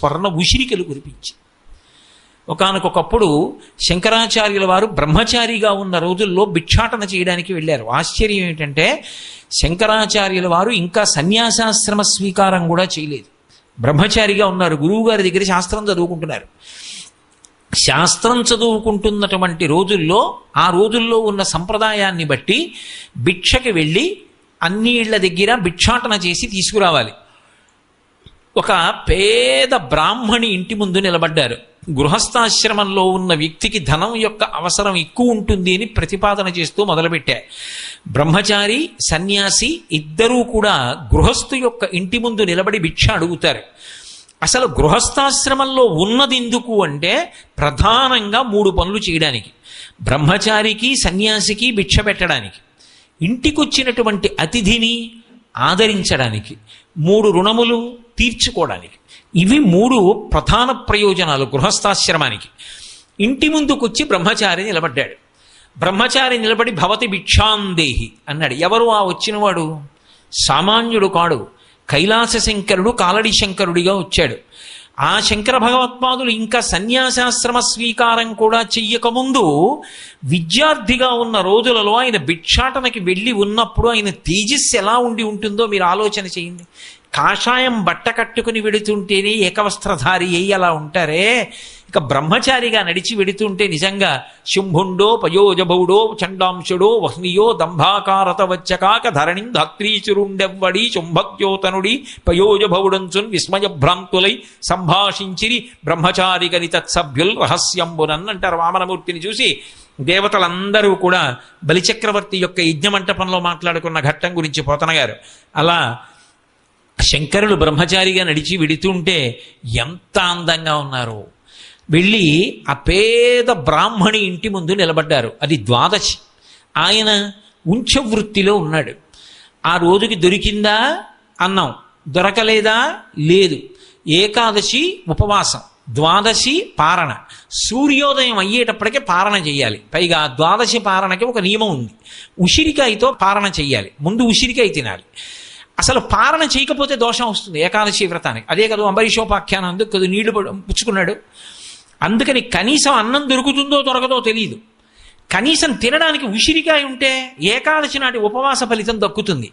స్వర్ణ ఉసిరికలు కురిపించి. ఒకానొకప్పుడు శంకరాచార్యుల వారు బ్రహ్మచారిగా ఉన్న రోజుల్లో భిక్షాటన చేయడానికి వెళ్ళారు. ఆశ్చర్యం ఏమిటంటే శంకరాచార్యుల వారు ఇంకా సన్యాసాశ్రమ స్వీకారం కూడా చేయలేదు. బ్రహ్మచారిగా ఉన్నారు. గురువు గారి దగ్గర శాస్త్రం చదువుకుంటున్నారు. శాస్త్రం చదువుకుంటున్నటువంటి రోజుల్లో ఆ రోజుల్లో ఉన్న సంప్రదాయాన్ని బట్టి భిక్షకి వెళ్ళి అన్ని ఇళ్ల దగ్గర భిక్షాటన చేసి తీసుకురావాలి. ఒక పేద బ్రాహ్మణి ఇంటి ముందు నిలబడ్డారు. గృహస్థాశ్రమంలో ఉన్న వ్యక్తికి ధనం యొక్క అవసరం ఎక్కువ ఉంటుంది అని ప్రతిపాదన చేస్తూ మొదలుపెట్టారు. బ్రహ్మచారి సన్యాసి ఇద్దరూ కూడా గృహస్థు యొక్క ఇంటి ముందు నిలబడి భిక్ష అడుగుతారు. అసలు గృహస్థాశ్రమంలో ఉన్నది ఎందుకు అంటే ప్రధానంగా 3 పనులు చేయడానికి. బ్రహ్మచారికి సన్యాసికి భిక్ష పెట్టడానికి, ఇంటికొచ్చినటువంటి అతిథిని ఆదరించడానికి, 3 రుణములు తీర్చుకోవడానికి. ఇవి 3 ప్రధాన ప్రయోజనాలు గృహస్థాశ్రమానికి. ఇంటి ముందుకొచ్చి బ్రహ్మచారి నిలబడ్డాడు. బ్రహ్మచారి నిలబడి భవతి భిక్షాందేహి అన్నాడు. ఎవరు ఆ వచ్చినవాడు? సామాన్యుడు కాడు. కైలాస శంకరుడు కాలడి శంకరుడిగా వచ్చాడు. ఆ శంకర భగవత్పాదులు ఇంకా సన్యాసాశ్రమ స్వీకారం కూడా చెయ్యకముందు విద్యార్థిగా ఉన్న రోజులలో ఆయన భిక్షాటనకి వెళ్ళి ఉన్నప్పుడు ఆయన తేజస్సు ఎలా ఉండి ఉంటుందో మీరు ఆలోచన చేయండి. కాషాయం బట్ట కట్టుకుని వెడుతుంటేనే ఏకవస్త్రధారి అయ్యి అలా ఉంటారే, ఇక బ్రహ్మచారిగా నడిచి వెడుతుంటే నిజంగా శుంభుండో పయోజభౌడో చండాంశుడో వహ్నియో దంభాకారత వచ్చకాక ధరణిం ధాత్రీచురుండెవ్వడి శుంభక్యోతనుడి పయోజభౌడంచున్ విస్మయభ్రాంతులై సంభాషించిరి బ్రహ్మచారిగని తత్సభ్యుల్ రహస్యంబునన్ అంటారు. వామనమూర్తిని చూసి దేవతలందరూ కూడా బలిచక్రవర్తి యొక్క యజ్ఞమంటపంలో మాట్లాడుకున్న ఘట్టం గురించి పోతన గారు. అలా శంకరులు బ్రహ్మచారిగా నడిచి వెడుతుంటే ఎంత అందంగా ఉన్నారో. వెళ్ళి ఆ పేద బ్రాహ్మణి ఇంటి ముందు నిలబడ్డారు. అది ద్వాదశి. ఆయన ఉంచవృత్తిలో ఉన్నాడు. ఆ రోజుకి దొరికిందా అన్నం, దొరకలేదా లేదు. ఏకాదశి ఉపవాసం, ద్వాదశి పారణ. సూర్యోదయం అయ్యేటప్పటికే పారణ చెయ్యాలి. పైగా ద్వాదశి పారణకి ఒక నియమం ఉంది. ఉసిరికాయతో పారణ చెయ్యాలి. ముందు ఉసిరికాయ తినాలి. అసలు పారణ చేయకపోతే దోషం వస్తుంది ఏకాదశి వ్రతానికి. అదే కదా అంబరీషోపాఖ్యానం. అందుకు కొద్ది నీళ్లు పుచ్చుకున్నాడు. అందుకని కనీసం అన్నం దొరుకుతుందో దొరకదో తెలియదు. కనీసం తినడానికి ఉసిరికాయ ఉంటే ఏకాదశి నాటి ఉపవాస ఫలితం దక్కుతుంది.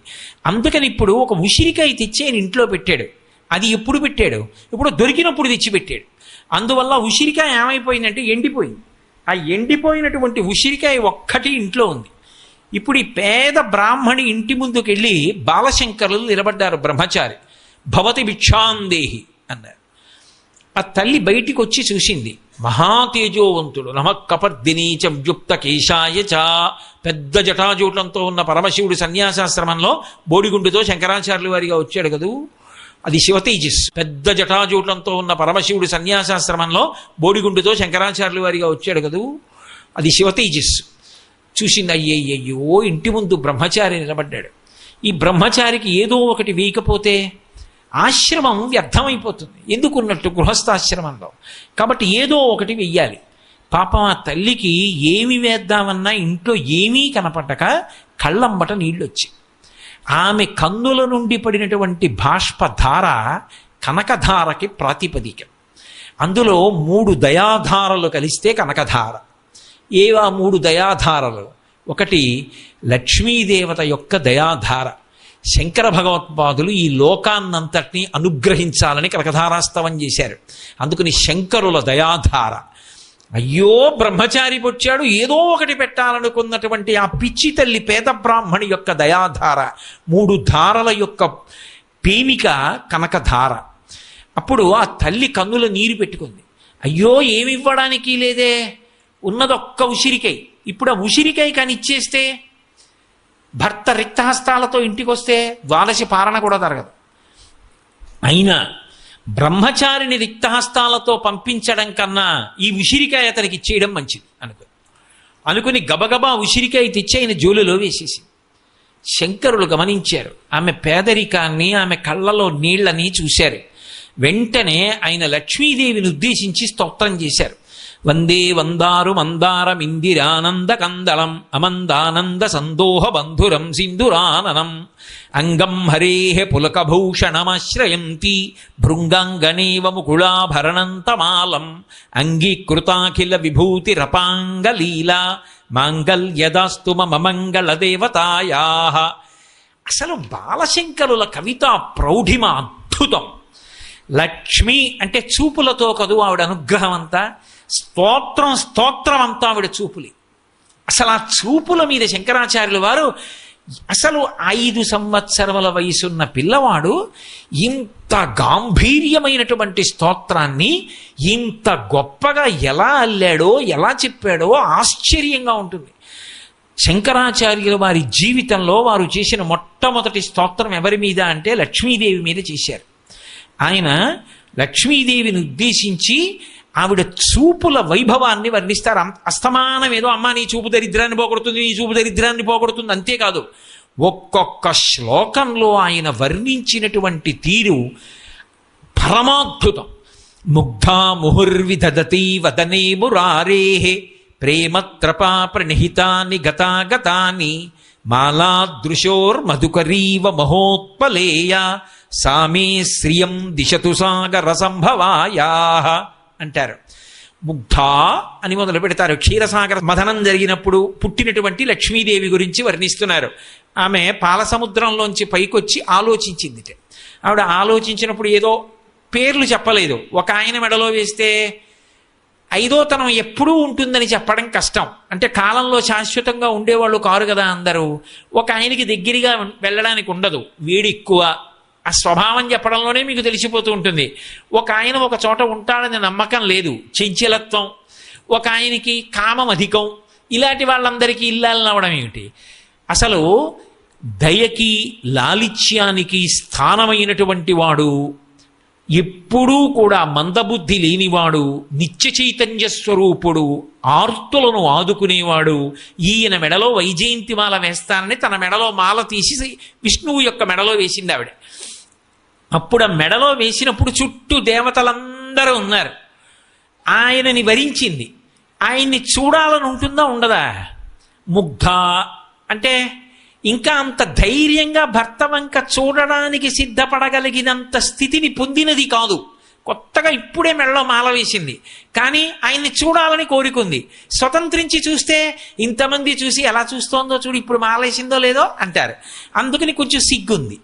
అందుకని ఇప్పుడు ఒక ఉసిరికాయ తెచ్చి ఆయన ఇంట్లో పెట్టాడు. అది ఎప్పుడు పెట్టాడు? ఇప్పుడు దొరికినప్పుడు తెచ్చి పెట్టాడు. అందువల్ల ఉసిరికాయ ఏమైపోయిందంటే ఎండిపోయింది. ఆ ఎండిపోయినటువంటి ఉసిరికాయ ఒక్కటి ఇంట్లో ఉంది. ఇప్పుడు ఈ పేద బ్రాహ్మణి ఇంటి ముందుకెళ్ళి బాలశంకరులు నిలబడ్డారు. బ్రహ్మచారి భవతి భిక్షాందేహి అన్నారు. ఆ తల్లి బయటికి వచ్చి చూసింది. మహాతేజోవంతుడు నమఃకపర్దినీచ వ్యుక్త కేశాయ చ, పెద్ద జటాజూటంతో ఉన్న పరమశివుడు సన్యాసాశ్రమంలో బోడిగుండుతో శంకరాచార్యుల వారిగా వచ్చాడు కదూ, అది శివతేజస్సు. పెద్ద జటాజూటంతో ఉన్న పరమశివుడు సన్యాసాశ్రమంలో బోడిగుండుతో శంకరాచార్యుల వారిగా వచ్చాడు కదూ, అది శివతేజస్సు. చూసింది. అయ్యయ్యో, ఇంటి ముందు బ్రహ్మచారి నిలబడ్డాడు. ఈ బ్రహ్మచారికి ఏదో ఒకటి వేయకపోతే ఆశ్రమం వ్యర్థమైపోతుంది. ఎందుకున్నట్టు గృహస్థాశ్రమంలో. కాబట్టి ఏదో ఒకటి వెయ్యాలి. పాపం ఆ తల్లికి ఏమి వేద్దామన్నా ఇంట్లో ఏమీ కనపడక కళ్ళంబట నీళ్ళొచ్చి ఆమె కన్నుల నుండి పడినటువంటి బాష్పధార కనకధారకి ప్రాతిపదిక. అందులో 3 దయాధారలు కలిస్తే కనకధార. ఏవా 3 దయాధారలు? ఒకటి లక్ష్మీదేవత యొక్క దయాధార. శంకర భగవత్పాదులు ఈ లోకాన్నంతటినీ అనుగ్రహించాలని కనకధారాస్తవం చేశారు. అందుకని శంకరుల దయాధార. అయ్యో, బ్రహ్మచారి వచ్చాడు, ఏదో ఒకటి పెట్టాలనుకున్నటువంటి ఆ పిచ్చి తల్లి పేద బ్రాహ్మణి యొక్క దయాధార. 3 ధారల యొక్క పేమిక కనకధార. అప్పుడు ఆ తల్లి కన్నుల నీరు పెట్టుకుంది. అయ్యో, ఏమివ్వడానికి లేదే, ఉన్నదొక్క ఉసిరికాయ. ఇప్పుడు ఆ ఉసిరికాయ కానీ ఇచ్చేస్తే, భర్త రిక్తహస్తాలతో ఇంటికి వస్తే ద్వాదశి పారణ కూడా జరగదు. అయినా బ్రహ్మచారిని రిక్తహస్తాలతో పంపించడం కన్నా ఈ ఉసిరికాయ అతనికి ఇచ్చేయడం మంచిది అనుకుని గబగబా ఉసిరికాయ తెచ్చి ఆయన జోలులో వేసేసి. శంకరులు గమనించారు. ఆమె పేదరికాన్ని, ఆమె కళ్ళలో నీళ్లని చూశారు. వెంటనే ఆయన లక్ష్మీదేవిని ఉద్దేశించి స్తోత్రం చేశారు. వందే వందారు మందారమిందిరానంద కందళం అమందానంద సందోహ బంధురం సింధురాననం అంగం హరేః పులకభూషణమాశ్రయంతి భృంగాంగనేవ ముకుళాభరణంతమాలం అంగీకృతాఖిల విభూతిరపాంగలీలా మాంగల్యదాస్తు మమ మంగళదేవతాయాః. అసలు బాలశంకరుల కవిత ప్రౌఢిమ అద్భుతం. లక్ష్మి అంటే చూపులతో కదూ ఆవిడ అనుగ్రహం అంతా, స్తోత్రం అంతా ఆవిడ చూపులి. అసలు ఆ చూపుల మీద శంకరాచార్యుల వారు అసలు 5 సంవత్సరముల వయసున్న పిల్లవాడు ఇంత గాంభీర్యమైనటువంటి స్తోత్రాన్ని ఇంత గొప్పగా ఎలా అల్లాడో ఎలా చెప్పాడో ఆశ్చర్యంగా ఉంటుంది. శంకరాచార్యుల వారి జీవితంలో వారు చేసిన మొట్టమొదటి స్తోత్రం ఎవరి మీద అంటే లక్ష్మీదేవి మీద చేశారు. ఆయన లక్ష్మీదేవిని ఉద్దేశించి ఆవిడ చూపుల వైభవాన్ని వర్ణిస్తారు. అస్తమానం ఏదో అమ్మ నీ చూపు దరిద్రాన్ని పోగొడుతుంది, నీ చూపు దరిద్రాన్ని పోగొడుతుంది అంతేకాదు, ఒక్కొక్క శ్లోకంలో ఆయన వర్ణించినటువంటి తీరు పరమాద్భుతం. ముగ్ధా ముహుర్విదధతి వదనే మురారేః ప్రేమత్రపా ప్రణిహితాని గతాగతాని మాలాదృశోర్మధుకరీవ మహోత్పలేయ సామే శ్రియం దిశతు సాగర సంభవాయాః అంటారు. ముగ్ధా అని మొదలు పెడతారు. క్షీరసాగర మథనం జరిగినప్పుడు పుట్టినటువంటి లక్ష్మీదేవి గురించి వర్ణిస్తున్నారు. ఆమె పాలసముద్రంలోంచి పైకొచ్చి ఆలోచించింది. ఆవిడ ఆలోచించినప్పుడు ఏదో పేర్లు చెప్పలేదు. ఒక ఆయన మెడలో వేస్తే 5వ తనం ఎప్పుడూ ఉంటుందని చెప్పడం కష్టం. అంటే కాలంలో శాశ్వతంగా ఉండేవాళ్ళు కారు కదా అందరూ. ఒక ఆయనకి దగ్గరగా వెళ్ళడానికి ఉండదు, వేడి ఎక్కువ, ఆ స్వభావం చెప్పడంలోనే మీకు తెలిసిపోతూ ఉంటుంది. ఒక ఆయన ఒక చోట ఉంటాడని నమ్మకం లేదు, చంచలత్వం. ఒక ఆయనకి కామం అధికం. ఇలాంటి వాళ్ళందరికీ ఇల్లాలనవడం ఏమిటి? అసలు దయకి లాలిత్యానికి స్థానమైనటువంటి వాడు, ఎప్పుడూ కూడా మందబుద్ధి లేనివాడు, నిత్య చైతన్య స్వరూపుడు, ఆర్తులను ఆదుకునేవాడు. ఈయన మెడలో వైజయంతి మాల వేస్తానని తన మెడలో మాల తీసి విష్ణువు యొక్క మెడలో వేసింది ఆవిడ. అప్పుడు ఆ మెడలో వేసినప్పుడు చుట్టూ దేవతలందరూ ఉన్నారు. ఆయనని వరించింది. ఆయన్ని చూడాలని ఉంటుందా ఉండదా? ముగ్ధ అంటే ఇంకా అంత ధైర్యంగా భర్త వంక చూడడానికి సిద్ధపడగలిగినంత స్థితిని పొందినది కాదు. కొత్తగా ఇప్పుడే మెడలో మాల వేసింది, కానీ ఆయన్ని చూడాలని కోరుకుంది. స్వతంత్రించి చూస్తే ఇంతమంది చూసి ఎలా చూస్తోందో చూడు, ఇప్పుడు మాల వేసిందో లేదో అంటారు. అందుకని కొంచెం సిగ్గుంది,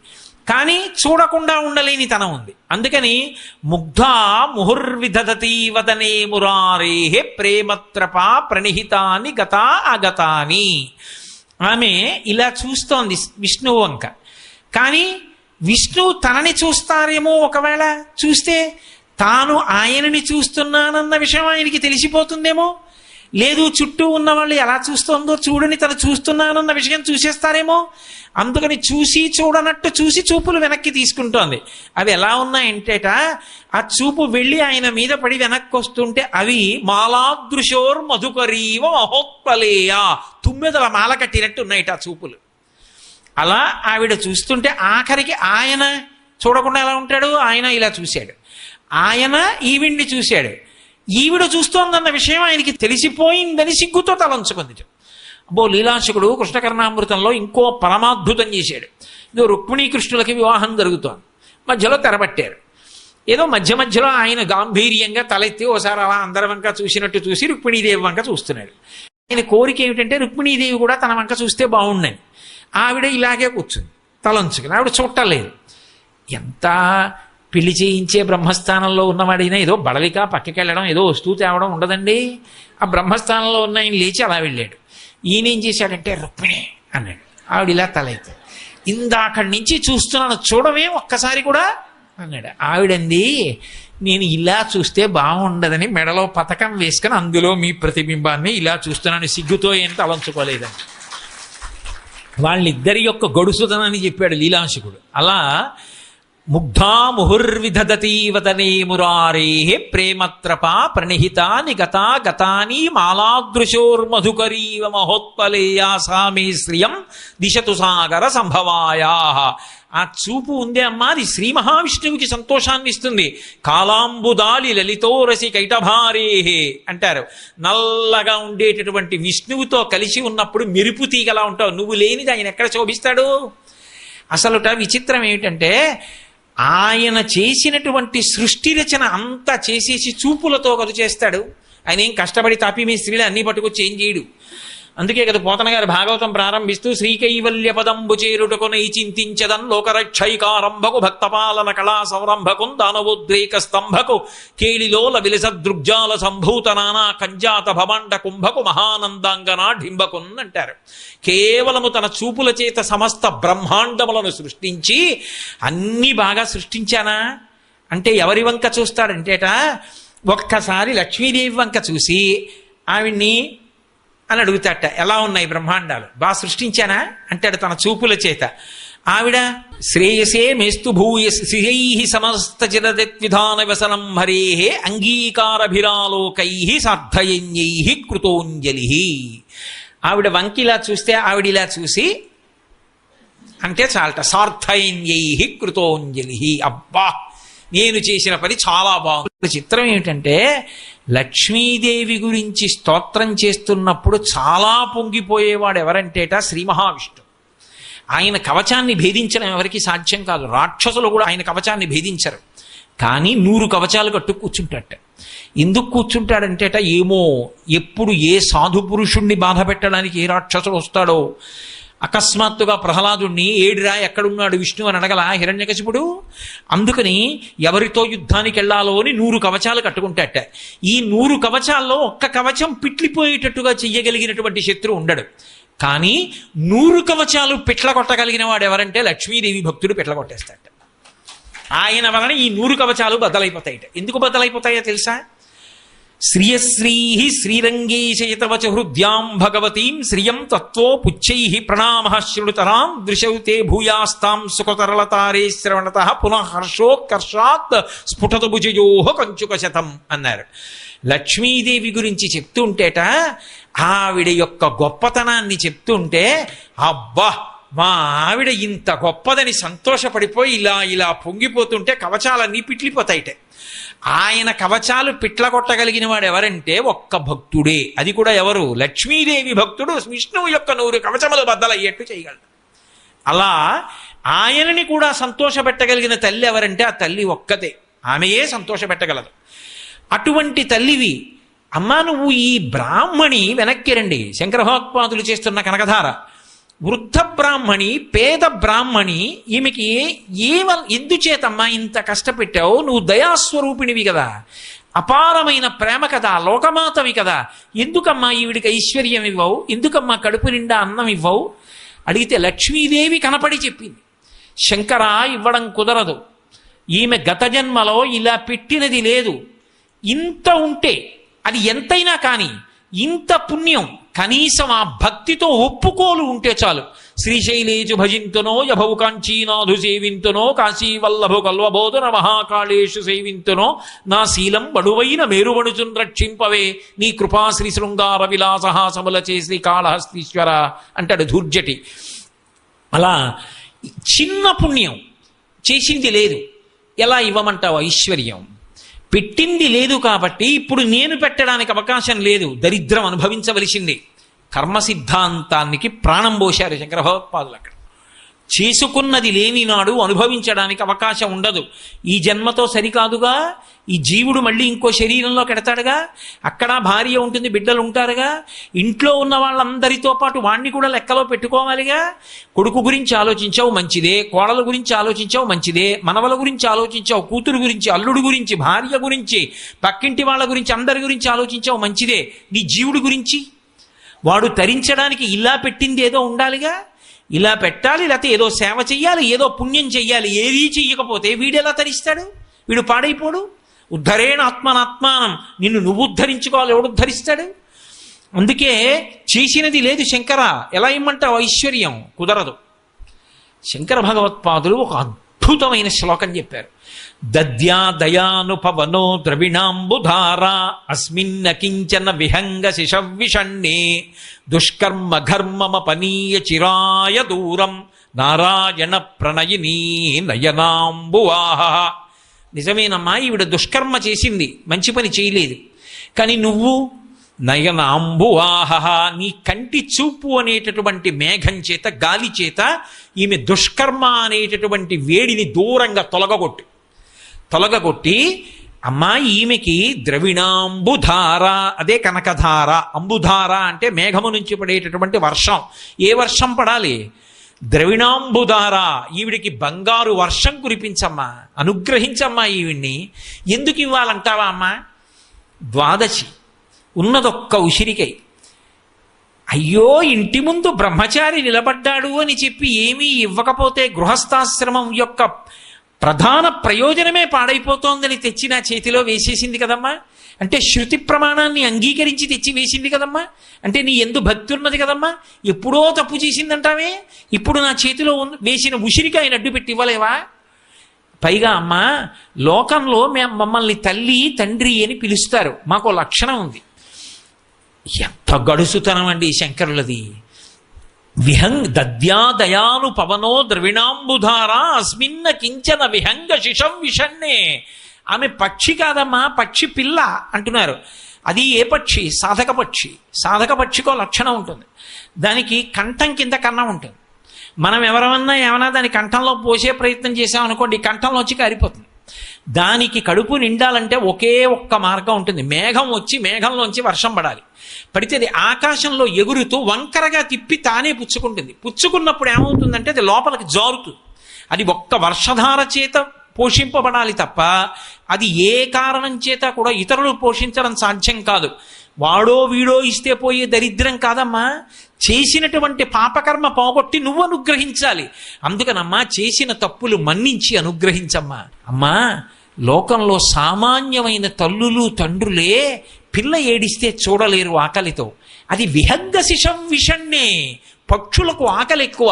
కానీ చూడకుండా ఉండలేని తనం ఉంది. అందుకని ముగ్ధా ముహుర్విదధతి వదనే మురారేః ప్రేమత్రపా ప్రణిహితాని గతా అగతాని. ఆమె ఇలా చూస్తోంది విష్ణువు వంక, కానీ విష్ణువు తనని చూస్తారేమో, ఒకవేళ చూస్తే తాను ఆయనని చూస్తున్నానన్న విషయం ఆయనకి తెలిసిపోతుందేమో, లేదు చుట్టూ ఉన్న వాళ్ళు ఎలా చూస్తోందో చూడని తను చూస్తున్నానన్న విషయం చూసేస్తారేమో. అందుకని చూసి చూడనట్టు చూసి చూపులు వెనక్కి తీసుకుంటోంది. అవి ఎలా ఉన్నాయంటేట, ఆ చూపు వెళ్ళి ఆయన మీద పడి వెనక్కి వస్తుంటే అవి మాలాదృశోర్ మధుకరీవ మహోత్పలేయ, తుమ్మెదల మాల కట్టినట్టు ఉన్నాయిట ఆ చూపులు. అలా ఆవిడ చూస్తుంటే ఆఖరికి ఆయన చూడకుండా ఎలా ఉంటాడు, ఆయన ఇలా చూశాడు. ఆయన ఈవిడ్ని చూశాడు. ఈవిడ చూస్తోందన్న విషయం ఆయనకి తెలిసిపోయిందని సిగ్గుతో తలంచుకుంది. అబ్బో, లీలాశకుడు కృష్ణకర్ణామృతంలో ఇంకో పరమాద్భుతం చేశాడు. ఇదో రుక్మిణీకృష్ణులకి వివాహం జరుగుతోంది, మధ్యలో తెరబట్టారు. ఏదో మధ్యలో ఆయన గాంభీర్యంగా తలెత్తి ఓసారి అలా అందరి వంక చూసినట్టు చూసి రుక్మిణీదేవి వంక చూస్తున్నాడు. ఆయన కోరిక ఏమిటంటే రుక్మిణీదేవి కూడా తన వంక చూస్తే బాగుండని. ఆవిడ ఇలాగే కూర్చుంది తలంచుకుని. ఆవిడ చూడలేదు. ఎంత పెళ్లి చేయించే బ్రహ్మస్థానంలో ఉన్నవాడైనా ఏదో బడలిక పక్కకి వెళ్ళడం, ఏదో వస్తువు తేవడం ఉండదండి. ఆ బ్రహ్మస్థానంలో ఉన్న ఆయన లేచి అలా వెళ్ళాడు. ఈయనేం చేశాడంటే రుక్మిణి అన్నాడు. ఆవిడ ఇలా తలైతే, ఇందాకడి నుంచి చూస్తున్నాను చూడమే ఒక్కసారి కూడా అన్నాడు. ఆవిడంది, నేను ఇలా చూస్తే బాగుండదని మెడలో పథకం వేసుకుని అందులో మీ ప్రతిబింబాన్ని ఇలా చూస్తున్నాను, సిగ్గుతో ఏం తలంచుకోలేదని. వాళ్ళిద్దరి యొక్క గొడుసుతనాన్ని చెప్పాడు లీలాంశకుడు. అలా ముగ్ధా ముహుర్విదధతి వదనే మురారే ప్రేమత్రపా ప్రణిహిత నిగతా గతాని మాలాదృశోర్మధుకరీవ మహోత్పలేయా సామే శ్రియం దిశతు సాగర సంభవాయా. ఆ చూపు ఉందే అమ్మా, అది శ్రీ మహావిష్ణువుకి సంతోషాన్ని ఇస్తుంది. కాలాంబుదాలి లలితోరసి కైటభారే అంటారు. నల్లగా ఉండేటటువంటి విష్ణువుతో కలిసి ఉన్నప్పుడు మెరుపు తీగలా ఉంటావు. నువ్వు లేనిది ఆయన ఎక్కడ శోభిస్తాడు? అసలుట విచిత్రం ఏమిటంటే, ఆయన చేసినటువంటి సృష్టి రచన అంతా చేసేసి చూపులతో కదు చేస్తాడు. ఆయన ఏం కష్టపడి తాపి మీ స్త్రీలు అన్ని పట్టుకొచ్చి ఏం చేయడు. అందుకే కదా పోతన గారు భాగవతం ప్రారంభిస్తూ శ్రీకైవల్య పదంబు చేరుటకునై చింతించదన్ లోకరక్షైకారంభకు భక్తపాలన కళా సంరంభకు దానవోద్రేక స్తంభకు కేళిలోల విలస దృగ్జాల సంభూత నానా కంజాత భవాండ కుంభకు మహానందాంగనా ఢింబకున్ అంటారు. కేవలము తన చూపుల చేత సమస్త బ్రహ్మాండములను సృష్టించి, అన్నీ బాగా సృష్టించానా అంటే ఎవరి వంక చూస్తాడంటేట, ఒక్కసారి లక్ష్మీదేవి వంక చూసి ఆవిడ్ని అని అడుగుతాట, ఎలా ఉన్నాయి బ్రహ్మాండాలు, బాగా సృష్టించానా అంటాడు తన చూపుల చేత. ఆవిడ శ్రేయసే మేస్తు భూయశ్రీ సమస్త చిరదత్విధాన వ్యసనం హరే అంగీకారభిరాలోకై సార్థయన్యై కృతోంజలి. ఆవిడ వంకిలా చూస్తే ఆవిడిలా చూసి అంటే చాలట, సార్థయన్యై కృతోంజలి. అబ్బా నేను చేసిన పని చాలా బాగుంది. చిత్రం ఏమిటంటే, లక్ష్మీదేవి గురించి స్తోత్రం చేస్తున్నప్పుడు చాలా పొంగిపోయేవాడు ఎవరంటేట శ్రీ మహావిష్ణువు. ఆయన కవచాన్ని భేదించడం ఎవరికి సాధ్యం కాదు. రాక్షసులు కూడా ఆయన కవచాన్ని భేదించరు. కానీ 100 కవచాలు కట్టు కూర్చుంటాట. ఎందుకు కూర్చుంటాడంటేట, ఏమో ఎప్పుడు ఏ సాధు పురుషుణ్ణి బాధ పెట్టడానికి ఏ రాక్షసుడు వస్తాడో. అకస్మాత్తుగా ప్రహ్లాదుణ్ణి ఏడిరా ఎక్కడున్నాడు విష్ణు అని అడగల హిరణ్యకశిపుడు. అందుకని ఎవరితో యుద్ధానికి వెళ్లాలో అని 100 కవచాలు కట్టుకుంటాట. ఈ 100 కవచాల్లో ఒక్క కవచం పిట్లిపోయేటట్టుగా చెయ్యగలిగినటువంటి శత్రువు ఉండడు. కానీ 100 కవచాలు పిట్ల కొట్టగలిగిన వాడు ఎవరంటే లక్ష్మీదేవి భక్తుడు పిట్ల కొట్టేస్తాట. ఆయన వలన ఈ 100 కవచాలు బద్దలైపోతాయిట. ఎందుకు బద్దలైపోతాయో తెలుసా? శ్రియశ్రీ శ్రీరంగేశయతవచ హృద్యాం భగవతీం శ్రియం తత్వో పుచ్చై ప్రణామ శృణుతరాం దృశౌతే భూయాస్తాం సుఖతరళతారే శ్రవణత పునః హర్షోత్కర్షాత్ స్ఫుటత భుజయో కంచుక శతం అన్నారు. లక్ష్మీదేవి గురించి చెప్తుంటేట, ఆవిడ యొక్క గొప్పతనాన్ని చెప్తుంటే, అబ్బా మా ఆవిడ ఇంత గొప్పదని సంతోషపడిపోయి ఇలా ఇలా పొంగిపోతుంటే కవచాలన్నీ పిట్లిపోతాయిటే. ఆయన కవచాలు పిట్ల కొట్టగలిగిన వాడు ఎవరంటే ఒక్క భక్తుడే. అది కూడా ఎవరు? లక్ష్మీదేవి భక్తుడు విష్ణువు యొక్క 100 కవచములు బద్దలయ్యేట్టు చేయగలడు. అలా ఆయనని కూడా సంతోషపెట్టగలిగిన తల్లి ఎవరంటే ఆ తల్లి ఒక్కతే. ఆమెయే సంతోషపెట్టగలదు. అటువంటి తల్లివి అమ్మా, నువ్వు ఈ బ్రాహ్మణి వెనక్కి రండి. శంకర భగవత్పాదులు చేస్తున్న కనకధార. వృద్ధ బ్రాహ్మణి, పేద బ్రాహ్మణి, ఈమెకి ఎందుచేతమ్మా ఇంత కష్టపెట్టావు? నువ్వు దయాస్వరూపిణివి కదా, అపారమైన ప్రేమ కదా, లోకమాతవి కదా, ఎందుకమ్మా ఈవిడికి ఐశ్వర్యం ఇవ్వవు? ఎందుకమ్మా కడుపు నిండా అన్నం ఇవ్వవు? అడిగితే లక్ష్మీదేవి కనపడి చెప్పింది, శంకరా ఇవ్వడం కుదరదు. ఈమె గత జన్మలో ఇలా పెట్టినది లేదు. ఇంత ఉంటే అది ఎంతైనా కానీ ఇంత పుణ్యం కనీసం ఆ భక్తితో ఒప్పుకోలు ఉంటే చాలు. శ్రీశైలేజు భజింతునో యభౌ కాంచీనాథు సేవింతునో కాశీవల్లభు కల్వబోధన మహాకాళేషు సేవింతునో నా శీలం బడువైన మేరువణుచున్ రక్షింపవే నీ కృపా శ్రీ శృంగార విలాసహాసముల చేసి కాళహస్తీశ్వర అంటాడు ధూర్జటి. అలా చిన్న పుణ్యం చేసింది లేదు, ఎలా ఇవ్వమంటావు ఐశ్వర్యం? పెట్టింది లేదు కాబట్టి ఇప్పుడు నేను పెట్టడానికి అవకాశం లేదు, దరిద్రం అనుభవించవలసింది. కర్మ సిద్ధాంతానికి ప్రాణం పోశారు శంకర భగవత్పాదులు. అక్కడ చేసుకున్నది లేని నాడు అనుభవించడానికి అవకాశం ఉండదు. ఈ జన్మతో సరికాదుగా, ఈ జీవుడు మళ్ళీ ఇంకో శరీరంలో కెడతాడుగా, అక్కడ భార్య ఉంటుంది, బిడ్డలు ఉంటారుగా, ఇంట్లో ఉన్న వాళ్ళందరితో పాటు వాణ్ణి కూడా లెక్కలో పెట్టుకోవాలిగా. కొడుకు గురించి ఆలోచించావు మంచిదే, కోడల గురించి ఆలోచించావు మంచిదే, మనవల గురించి ఆలోచించావు, కూతురు గురించి, అల్లుడు గురించి, భార్య గురించి, పక్కింటి వాళ్ళ గురించి, అందరి గురించి ఆలోచించావు మంచిదే. నీ జీవుడు గురించి వాడు తరించడానికి ఇలా పెట్టింది ఏదో ఉండాలిగా. ఇలా పెట్టాలి, లేకపోతే ఏదో సేవ చెయ్యాలి, ఏదో పుణ్యం చెయ్యాలి. ఏదీ చెయ్యకపోతే వీడెలా తరిస్తాడు? వీడు పాడైపోడు. ఉద్ధరేణ ఆత్మనాత్మానం, నిన్ను నువ్వు ఉద్ధరించుకోవాలి, ఎవడు ఉద్ధరిస్తాడు? అందుకే చేసినది లేదు శంకర, ఎలా ఇమ్మంటావు ఐశ్వర్యం? కుదరదు. శంకర భగవత్పాదులు ఒక అద్భుతమైన శ్లోకం చెప్పారు. దద్యా దయానుపవనో ద్రవిణాంబుధారా అస్మిన్న కించన విహంగ శిశవిషణ్ణే దుష్కర్మ ఘర్మమపనీయ చిరాయ దూరం నారాయణ ప్రణయినీ నయనాంబువాహ. నిజమేనమ్మా, ఈవిడ దుష్కర్మ చేసింది, మంచి పని చేయలేదు. కానీ నువ్వు నయనాంబువాహ, నీ కంటి చూపు అనేటటువంటి మేఘం చేత, గాలి చేత ఈమె దుష్కర్మ అనేటటువంటి వేడిని దూరంగా తొలగగొట్టి అమ్మా ఈమెకి ద్రవిణాంబుధార, అదే కనకధార. అంబుధార అంటే మేఘము నుంచి పడేటటువంటి వర్షం. ఏ వర్షం పడాలి? ద్రవిణాంబుధార. ఈవిడికి బంగారు వర్షం కురిపించమ్మా, అనుగ్రహించమ్మా ఈవిడ్ని. ఎందుకు ఇవ్వాలంటావా అమ్మా? ద్వాదశి ఉన్నదొక్క ఉసిరికై. అయ్యో, ఇంటి ముందు బ్రహ్మచారి నిలబడ్డాడు అని చెప్పి ఏమీ ఇవ్వకపోతే గృహస్థాశ్రమం యొక్క ప్రధాన ప్రయోజనమే పాడైపోతోందని తెచ్చి నా చేతిలో వేసేసింది కదమ్మా. అంటే శృతి ప్రమాణాన్ని అంగీకరించి తెచ్చి వేసింది కదమ్మా. అంటే నీ ఎందు భక్తి ఉన్నది కదమ్మా. ఎప్పుడో తప్పు చేసిందంటావే, ఇప్పుడు నా చేతిలో వేసిన ఉసిరిక ఆయన అడ్డు పెట్టి ఇవ్వలేవా? పైగా అమ్మా, లోకంలో మమ్మల్ని తల్లి తండ్రి అని పిలుస్తారు. మాకు లక్షణం ఉంది. ఎంత గడుసుతనం అండి శంకరులది. దద్యా దయాను పవనో ద్రవిణాంబుధారా అస్మిన్న కించన విహంగ శిశం విషణ్ణే. ఆమె పక్షి కాదమ్మా, పక్షి పిల్ల అంటున్నారు. అది ఏ పక్షి? సాధక పక్షి. సాధక పక్షికో లక్షణం ఉంటుంది, దానికి కంఠం కింద కన్నం ఉంటుంది. మనం ఏమన్నా దాని కంఠంలో పోసే ప్రయత్నం చేసామనుకోండి, కంఠంలోంచి కారిపోతుంది. దానికి కడుపు నిండాలంటే ఒకే ఒక్క మార్గం ఉంటుంది. మేఘం వచ్చి మేఘంలోంచి వర్షం పడాలి. పడితే అది ఆకాశంలో ఎగురుతూ వంకరగా తిప్పి తానే పుచ్చుకుంటుంది. పుచ్చుకున్నప్పుడు ఏమవుతుందంటే అది లోపలికి జారుతుంది. అది ఒక్క వర్షధార చేత పోషింపబడాలి తప్ప అది ఏ కారణం చేత కూడా ఇతరులు పోషించడం సాధ్యం కాదు. వాడో వీడో ఇస్తే పోయే దరిద్రం కాదమ్మా, చేసినటువంటి పాపకర్మ పోగొట్టి నువ్వు అనుగ్రహించాలి. అందుకనమ్మా చేసిన తప్పులు మన్నించి అనుగ్రహించమ్మా. అమ్మా, లోకంలో సామాన్యమైన తల్లులు తండ్రులే పిల్ల ఏడిస్తే చూడలేరు ఆకలితో. అది విహంగ శిశం విషణ్ణే. పక్షులకు ఆకలి ఎక్కువ,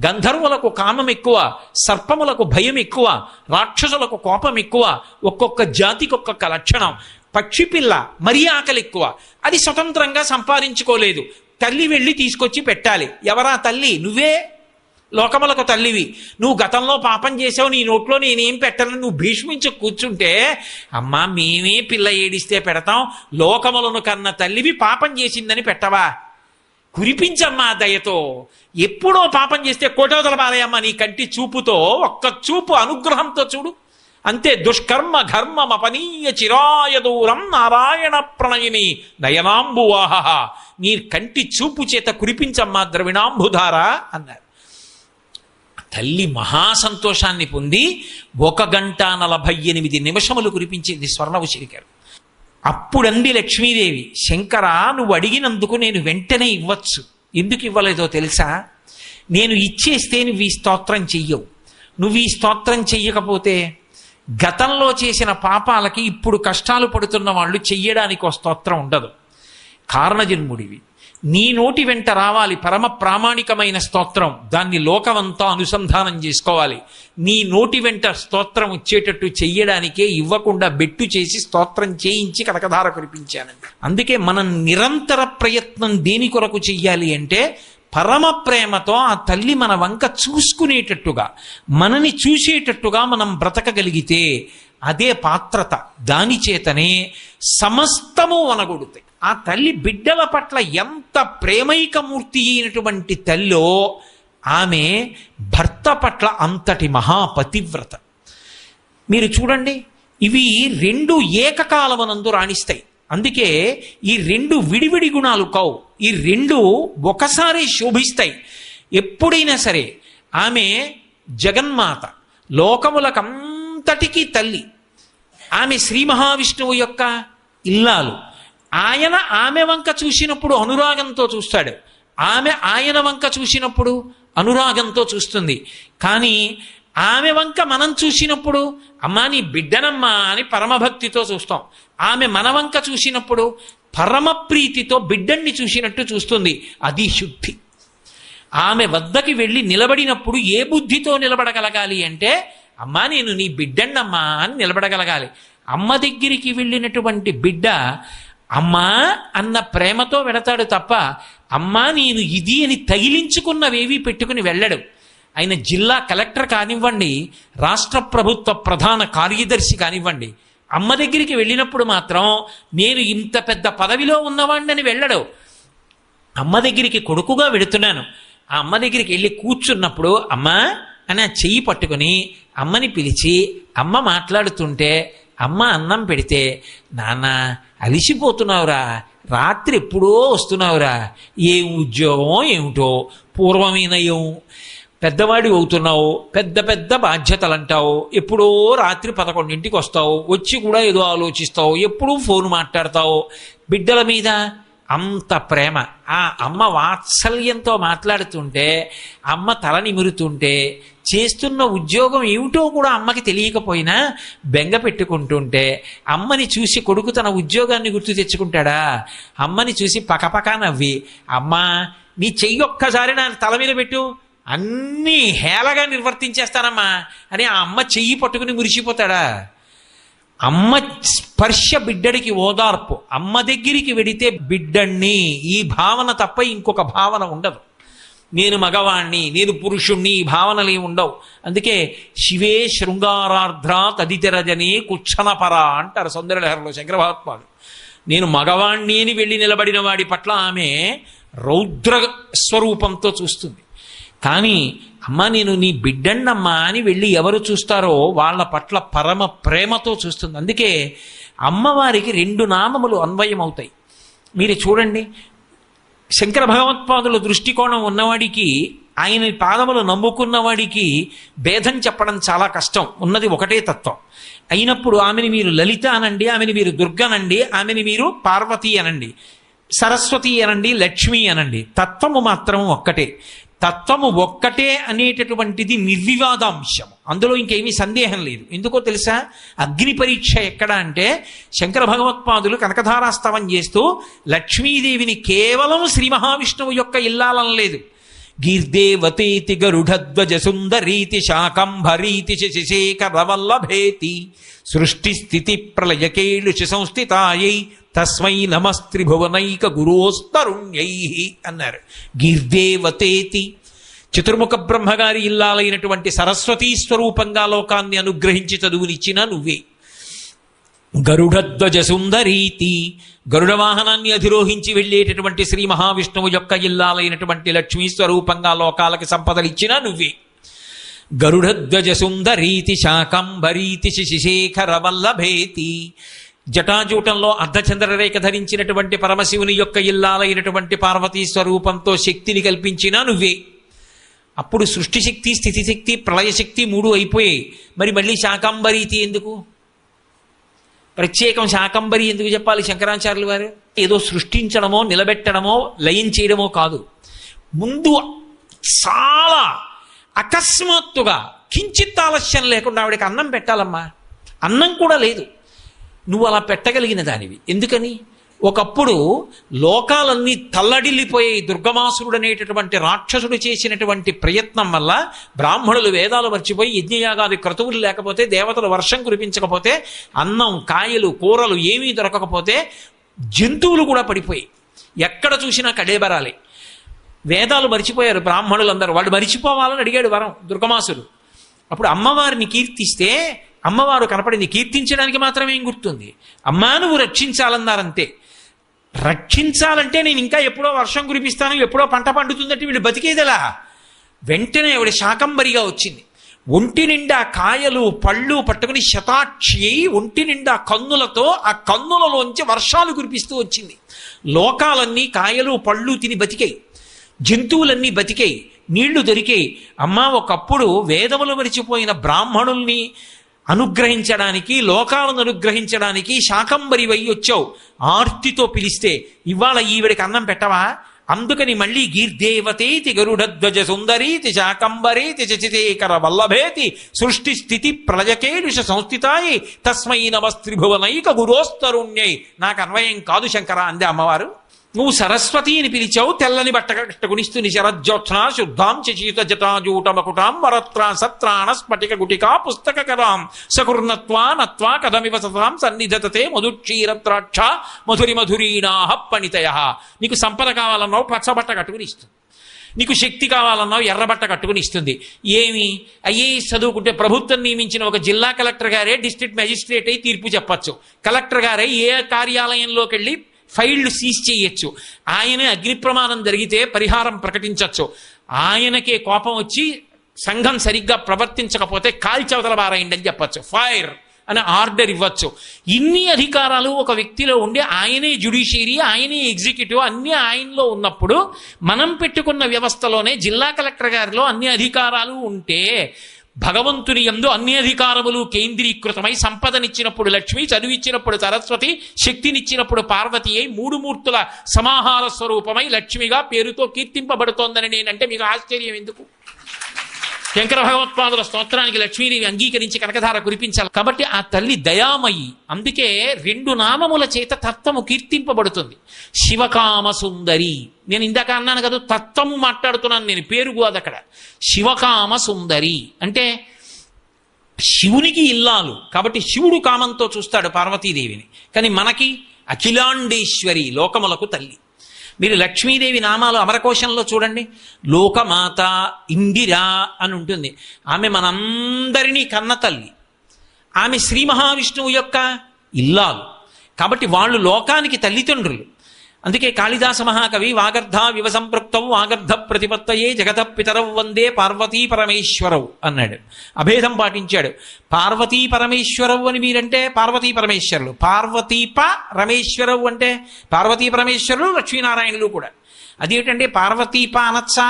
గంధర్వులకు కామం ఎక్కువ, సర్పములకు భయం ఎక్కువ, రాక్షసులకు కోపం ఎక్కువ. ఒక్కొక్క జాతికి ఒక్కొక్క లక్షణం. పక్షి పిల్ల మరీ ఆకలి ఎక్కువ, అది స్వతంత్రంగా సంపాదించుకోలేదు. తల్లి వెళ్ళి తీసుకొచ్చి పెట్టాలి. ఎవరా తల్లి? నువ్వే. లోకములకు తల్లివి. నువ్వు గతంలో పాపం చేసావు, నీ నోట్లో నేనేం పెట్టాలని నువ్వు భీష్మించి కూర్చుంటే, అమ్మా మేమే పిల్ల ఏడిస్తే పెడతాం, లోకములను కన్న తల్లివి పాపం చేసిందని పెట్టవా? కురిపించమ్మా దయతో. ఎప్పుడో పాపం చేస్తే కోటవతల పాలయమ్మ నీ కంటి చూపుతో, ఒక్క చూపు అనుగ్రహంతో చూడు అంతే. దుష్కర్మ ఘర్మమపనీయ చిరాయ దూరం నారాయణ ప్రణయిని నయనాంబువాహ. నీ కంటి చూపు చేత కురిపించమ్మా ద్రవిణాంబుధార అన్నారు. తల్లి మహాసంతోషాన్ని పొంది 1:48 కురిపించింది స్వర్ణ ఉసిరికలు. అప్పుడంది లక్ష్మీదేవి, శంకరా నువ్వు అడిగినందుకు నేను వెంటనే ఇవ్వచ్చు. ఎందుకు ఇవ్వలేదో తెలుసా? నేను ఇచ్చేస్తే నువ్వు ఈ స్తోత్రం చెయ్యవు. నువ్వు ఈ స్తోత్రం చెయ్యకపోతే గతంలో చేసిన పాపాలకి ఇప్పుడు కష్టాలు పడుతున్న వాళ్ళు చెయ్యడానికి ఒక స్తోత్రం ఉండదు. కారణజన్ముడివి, నీ నోటి వెంట రావాలి పరమ ప్రామాణికమైన స్తోత్రం. దాన్ని లోకమంతా అనుసంధానం చేసుకోవాలి. నీ నోటి వెంట స్తోత్రం వచ్చేటట్టు చెయ్యడానికే ఇవ్వకుండా బెట్టు చేసి స్తోత్రం చేయించి కనకధార కురిపించానండి. అందుకే మనం నిరంతర ప్రయత్నం దేని కొరకు చెయ్యాలి అంటే, పరమ ప్రేమతో ఆ తల్లి మన వంక చూసుకునేటట్టుగా, మనని చూసేటట్టుగా మనం బ్రతకగలిగితే అదే పాత్రత. దాని చేతనే సమస్తము వనగొడుతాయి. ఆ తల్లి బిడ్డల పట్ల ఎంత ప్రేమైకమూర్తి అయినటువంటి తల్లో, ఆమె భర్త పట్ల అంతటి మహాపతివ్రత. మీరు చూడండి, ఇవి రెండు ఏకకాలమనందు రాణిస్తాయి. అందుకే ఈ రెండు విడివిడి గుణాలు కావు, ఈ రెండు ఒకసారి శోభిస్తాయి. ఎప్పుడైనా సరే ఆమె జగన్మాత, లోకములకంతటికీ తల్లి. ఆమె శ్రీ మహావిష్ణువు యొక్క ఇల్లాలు. ఆయన ఆమె వంక చూసినప్పుడు అనురాగంతో చూస్తాడు, ఆమె ఆయన వంక చూసినప్పుడు అనురాగంతో చూస్తుంది. కానీ ఆమె వంక మనం చూసినప్పుడు అమ్మా నీ బిడ్డనమ్మా అని పరమభక్తితో చూస్తాం. ఆమె మన వంక చూసినప్పుడు పరమ ప్రీతితో బిడ్డన్ని చూసినట్టు చూస్తుంది. అది శుద్ధి. ఆమె వద్దకి వెళ్ళి నిలబడినప్పుడు ఏ బుద్ధితో నిలబడగలగాలి అంటే, అమ్మా నేను నీ బిడ్డన్నమ్మా అని నిలబడగలగాలి. అమ్మ దగ్గరికి వెళ్ళినటువంటి బిడ్డ అమ్మా అన్న ప్రేమతో వెడతాడు తప్ప అమ్మా నేను ఇది అని తగిలించుకున్నవేవి పెట్టుకుని వెళ్ళడు. ఆయన జిల్లా కలెక్టర్ కానివ్వండి, రాష్ట్ర ప్రభుత్వ ప్రధాన కార్యదర్శి కానివ్వండి, అమ్మ దగ్గరికి వెళ్ళినప్పుడు మాత్రం నేను ఇంత పెద్ద పదవిలో ఉన్నవాడిని వెళ్ళడు. అమ్మ దగ్గరికి కొడుకుగా వెడుతున్నాను, ఆ అమ్మ దగ్గరికి వెళ్ళి కూర్చున్నప్పుడు అమ్మా అని ఆ చెయ్యి పట్టుకుని అమ్మని పిలిచి అమ్మ మాట్లాడుతుంటే అమ్మ అన్నం పెడితే నాన్న అలిసిపోతున్నావురా, రాత్రి ఎప్పుడో వస్తున్నావురా, ఏ ఉద్యోగం ఏమిటో, పూర్వమేనయం పెద్దవాడి అవుతున్నావు, పెద్ద పెద్ద బాధ్యతలు అంటావు, ఎప్పుడో రాత్రి 11ంటికి వస్తావు, వచ్చి కూడా ఏదో ఆలోచిస్తావు, ఎప్పుడూ ఫోన్ మాట్లాడతావు, బిడ్డల మీద అంత ప్రేమ. ఆ అమ్మ వాత్సల్యంతో మాట్లాడుతుంటే, అమ్మ తల నిమురుతుంటే, చేస్తున్న ఉద్యోగం ఏమిటో కూడా అమ్మకి తెలియకపోయినా బెంగ పెట్టుకుంటుంటే, అమ్మని చూసి కొడుకు తన ఉద్యోగాన్ని గుర్తు తెచ్చుకుంటాడా? అమ్మని చూసి పకపక నవ్వి అమ్మా నీ చెయ్యి ఒక్కసారి నా తల మీద పెట్టు, అన్నీ హేళగా నిర్వర్తించేస్తానమ్మా అని ఆ అమ్మ చెయ్యి పట్టుకుని మురిసిపోతాడా? అమ్మ స్పర్శ బిడ్డడికి ఓదార్పు. అమ్మ దగ్గరికి వెడితే బిడ్డణ్ణి ఈ భావన తప్ప ఇంకొక భావన ఉండదు. నేను మగవాణ్ణి, నేను పురుషుణ్ణి, ఈ భావనలు ఏమి ఉండవు. అందుకే శివే శృంగారార్ధ్ర తదితరజనే కుచ్చనపర అంటారు సౌందర్యలహరిలో శంకర భగవత్పాదు. నేను మగవాణ్ణి అని వెళ్ళి నిలబడిన వాడి పట్ల ఆమె రౌద్ర స్వరూపంతో చూస్తుంది. కానీ అమ్మ నేను నీ బిడ్డన్నమ్మా అని వెళ్ళి ఎవరు చూస్తారో వాళ్ళ పట్ల పరమ ప్రేమతో చూస్తుంది. అందుకే అమ్మవారికి 2 నామములు అన్వయం అవుతాయి. మీరు చూడండి, శంకర భగవత్పాదుల దృష్టికోణం ఉన్నవాడికి, ఆయన పాదములు నమ్ముకున్నవాడికి భేదం చెప్పడం చాలా కష్టం. ఉన్నది ఒకటే తత్వం అయినప్పుడు ఆమెని మీరు లలిత అనండి, ఆమెని మీరు దుర్గనండి, ఆమెని మీరు పార్వతి అనండి, సరస్వతి అనండి, లక్ష్మి అనండి, తత్వము మాత్రం ఒక్కటే. తత్వము ఒక్కటే అనేటటువంటిది నిర్వివాదాంశం, అందులో ఇంకేమీ సందేహం లేదు. ఎందుకో తెలుసా? అగ్ని పరీక్ష ఎక్కడ అంటే శంకర భగవత్పాదులు కనకధారాస్తవం చేస్తూ లక్ష్మీదేవిని కేవలం శ్రీ మహావిష్ణువు యొక్క ఇల్లాలనలేదు. గీర్దేవతేతి గరుడధ్వజ సుందరీతి శాకంభరీతి శశిశేఖరవల్లభేతి సృష్టి స్థితి ప్రళయకేళుష సంస్థితాయై తస్మై నమస్త్రిభువనైక గురోస్తరుణ్యై అన్నారు. గీర్దేవతేతి చతుర్ముఖ బ్రహ్మగారి ఇల్లాలైనటువంటి సరస్వతీ స్వరూపంగా లోకాన్ని అనుగ్రహించి చదువునిచ్చిన నువ్వే. గరుడధ్వజ సుందరీతి గరుడ వాహనాన్ని అధిరోహించి వెళ్ళేటటువంటి శ్రీ మహావిష్ణువు యొక్క ఇల్లాలైనటువంటి లక్ష్మీ స్వరూపంగా లోకాలకి సంపదలిచ్చిన నువ్వే. గరుడధ్వజ సుందరీతి శాకంభరీతి శశిశేఖర వల్లభేతి జటాజూటంలో అర్ధచంద్రరేఖ ధరించినటువంటి పరమశివుని యొక్క ఇల్లాలైనటువంటి పార్వతీ స్వరూపంతో శక్తిని కల్పించిన నువ్వే. అప్పుడు సృష్టిశక్తి, స్థితిశక్తి, ప్రళయశక్తి 3 అయిపోయాయి. మరి మళ్ళీ శాకంభరీతి ఎందుకు? ప్రత్యేకం శాకంబరి ఎందుకు చెప్పాలి శంకరాచార్యులు వారు? ఏదో సృష్టించడమో, నిలబెట్టడమో, లయం చేయడమో కాదు. ముందు చాలా అకస్మాత్తుగా కించిత్ ఆలస్యం లేకుండా ఆవిడకి అన్నం పెట్టాలమ్మా. అన్నం కూడా లేదు. నువ్వు అలా పెట్టగలిగిన దానివి. ఎందుకని? ఒకప్పుడు లోకాలన్నీ తల్లడిల్లిపోయాయి. దుర్గమాసురుడు అనేటటువంటి రాక్షసుడు చేసినటువంటి ప్రయత్నం వల్ల బ్రాహ్మణులు వేదాలు మర్చిపోయి యజ్ఞయాగాది క్రతువులు లేకపోతే, దేవతలు వర్షం కురిపించకపోతే, అన్నం, కాయలు, కూరలు ఏమీ దొరకకపోతే జంతువులు కూడా పడిపోయి ఎక్కడ చూసినా కడేబరాలే. వేదాలు మర్చిపోయారు బ్రాహ్మణులందరూ. వాళ్ళు మరిచిపోవాలని అడిగాడు వరం దుర్గమాసుడు. అప్పుడు అమ్మవారిని కీర్తిస్తే అమ్మవారు కనపడింది. కీర్తించడానికి మాత్రమే ఏం గుర్తుంది? అమ్మా నువ్వు రక్షించాలన్నారంతే. రక్షించాలంటే నేను ఇంకా ఎప్పుడో వర్షం కురిపిస్తాను, ఎప్పుడో పంట పండుతుందంటే వీళ్ళు బతికేదెలా? వెంటనే ఆవిడ శాకంబరిగా వచ్చింది. ఒంటి నిండా కాయలు, పళ్ళు పట్టుకుని శతాక్షి అయి ఒంటి నిండా కన్నులతో ఆ కన్నులలోంచి వర్షాలు కురిపిస్తూ వచ్చింది. లోకాలన్నీ కాయలు పళ్ళు తిని బతికాయి, జంతువులన్నీ బతికాయి, నీళ్లు దొరికాయి. అమ్మా ఒకప్పుడు వేదములు మరిచిపోయిన బ్రాహ్మణుల్ని అనుగ్రహించడానికి, లోకాలను అనుగ్రహించడానికి శాకంబరి వై వచ్చావు. ఆర్తితో పిలిస్తే ఇవాళ ఈవిడికి అన్నం పెట్టవా? అందుకని మళ్ళీ గీర్దేవతేతి గరుడధ్వజ సుందరీతి శాకంబరేతి శశిశేఖర వల్లభేతి సృష్టి స్థితి ప్రళయకేలుష సంస్థితాయి తస్మై నమస్త్రిభువనైక గురోస్తరుణ్యై. నాకు అన్వయం కాదు శంకర అందే అమ్మవారు. నువ్వు సరస్వతి అని పిలిచావు, తెల్లని బట్ట కట్టుకునిస్తుంది శరజ్యోత్సన శుద్ధాం చీత జటాజూట మకుటాం వరత్రా సత్రాణ స్ఫటిక గుటికా పుస్తక కరాం సకుర్ణత్వా నత్వా కథమివ సతాం సన్నిధతే మధుక్షీరత్రాక్ష మధురి మధురీణాహ పణితయ. నీకు సంపద కావాలన్నావు పచ్చబట్ట కట్టుకుని ఇస్తుంది, నీకు శక్తి కావాలన్నావు ఎర్రబట్ట కట్టుకుని ఇస్తుంది. ఏమి ఐఏఎస్ చదువుకుంటే ప్రభుత్వం నియమించిన ఒక జిల్లా కలెక్టర్ గారే డిస్ట్రిక్ట్ మెజిస్ట్రేట్ అయి తీర్పు చెప్పచ్చు, కలెక్టర్ గారే ఏ కార్యాలయంలోకి వెళ్ళి ఫైళ్లు సీజ్ చేయొచ్చు, ఆయనే అగ్ని ప్రమాదం జరిగితే పరిహారం ప్రకటించవచ్చు, ఆయనకే కోపం వచ్చి సంఘం సరిగ్గా ప్రవర్తించకపోతే కాల్చవతల బారైండి అని చెప్పచ్చు, ఫైర్ అని ఆర్డర్ ఇవ్వచ్చు. ఇన్ని అధికారాలు ఒక వ్యక్తిలో ఉండి ఆయనే జ్యుడిషియరీ, ఆయనే ఎగ్జిక్యూటివ్, అన్ని ఆయనలో ఉన్నప్పుడు మనం పెట్టుకున్న వ్యవస్థలోనే జిల్లా కలెక్టర్ గారిలో అన్ని అధికారాలు ఉంటే భగవంతుని యందు అన్ని అధికారములు కేంద్రీకృతమై సంపదనిచ్చినప్పుడు లక్ష్మి, చదువిచ్చినప్పుడు సరస్వతి, శక్తినిచ్చినప్పుడు పార్వతి అయి మూడు మూర్తుల సమాహార స్వరూపమై లక్ష్మిగా పేరుతో కీర్తింపబడుతోందని నేనంటే మీకు ఆశ్చర్యం ఎందుకు? శంకర భగవత్పాదుల స్తోత్రానికి లక్ష్మీదేవి అంగీకరించి కనకధార కురిపించాలి. కాబట్టి ఆ తల్లి దయామయి. అందుకే 2 నామముల చేత తత్వము కీర్తింపబడుతుంది. శివకామ సుందరి, నేను ఇందాక అన్నాను కదా, తత్వము మాట్లాడుతున్నాను నేను, పేరు కాదు అక్కడ. శివకామ సుందరి అంటే శివునికి ఇల్లాలు కాబట్టి శివుడు కామంతో చూస్తాడు పార్వతీదేవిని. కానీ మనకి అఖిలాండేశ్వరి, లోకములకు తల్లి. మీరు లక్ష్మీదేవి నామాలు అమరకోశంలో చూడండి, లోకమాత, ఇందిరా అని ఉంటుంది. ఆమె మనందరినీ కన్న తల్లి, ఆమె శ్రీ మహావిష్ణువు యొక్క ఇల్లాలు కాబట్టి వాళ్ళు లోకానికి తల్లిదండ్రులు. అందుకే కాళిదాస మహాకవి వాగర్ధ వివ సంపృక్తవు వాగర్ధ ప్రతిపత్తయే జగత పితరవు వందే పార్వతీ పరమేశ్వరవు అన్నాడు, అభేదం పాటించాడు. పార్వతీ పరమేశ్వరవు అని మీరంటే పార్వతీ పరమేశ్వరులు, పార్వతీప రమేశ్వరవు అంటే పార్వతీ పరమేశ్వరులు లక్ష్మీనారాయణులు కూడా. అదేంటంటే పార్వతీప అనొచ్చా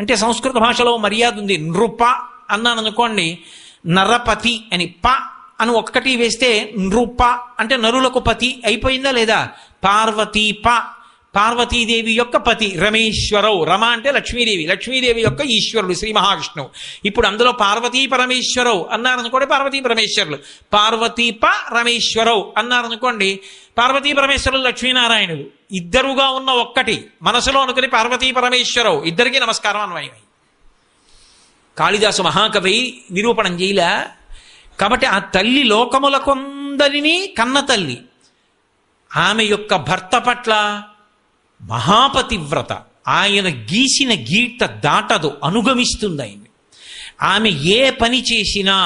అంటే సంస్కృత భాషలో మర్యాద ఉంది. నృప అన్నాను అనుకోండి, నరపతి అని ప అని ఒక్కటి వేస్తే నృప అంటే నరులకు పతి అయిపోయిందా లేదా? పార్వతీప, పార్వతీదేవి యొక్క పతి, రమేశ్వరవు, రమ అంటే లక్ష్మీదేవి, లక్ష్మీదేవి యొక్క ఈశ్వరుడు శ్రీ మహావిష్ణువు. ఇప్పుడు అందులో పార్వతీ పరమేశ్వరవు అన్నారనుకోండి పార్వతీ పరమేశ్వరులు, పార్వతీప రమేశ్వరవు అన్నారనుకోండి పార్వతీ పరమేశ్వరులు లక్ష్మీనారాయణులు. ఇద్దరుగా ఉన్న ఒక్కటి మనసులో అనుకుని పార్వతీ పరమేశ్వరవు, ఇద్దరికీ నమస్కారం అన్వయమై. కాళిదాసు మహాకవి నిరూపణం చేయలే. కాబట్టి ఆ తల్లి లోకములకొందరినీ కన్న తల్లి. ఆమె యొక్క భర్త పట్ల మహాపతివ్రత, ఆయన గీసిన గీత దాటదు, అనుగమిస్తుంది ఆయన్ని. ఆమె ఏ పని చేసినా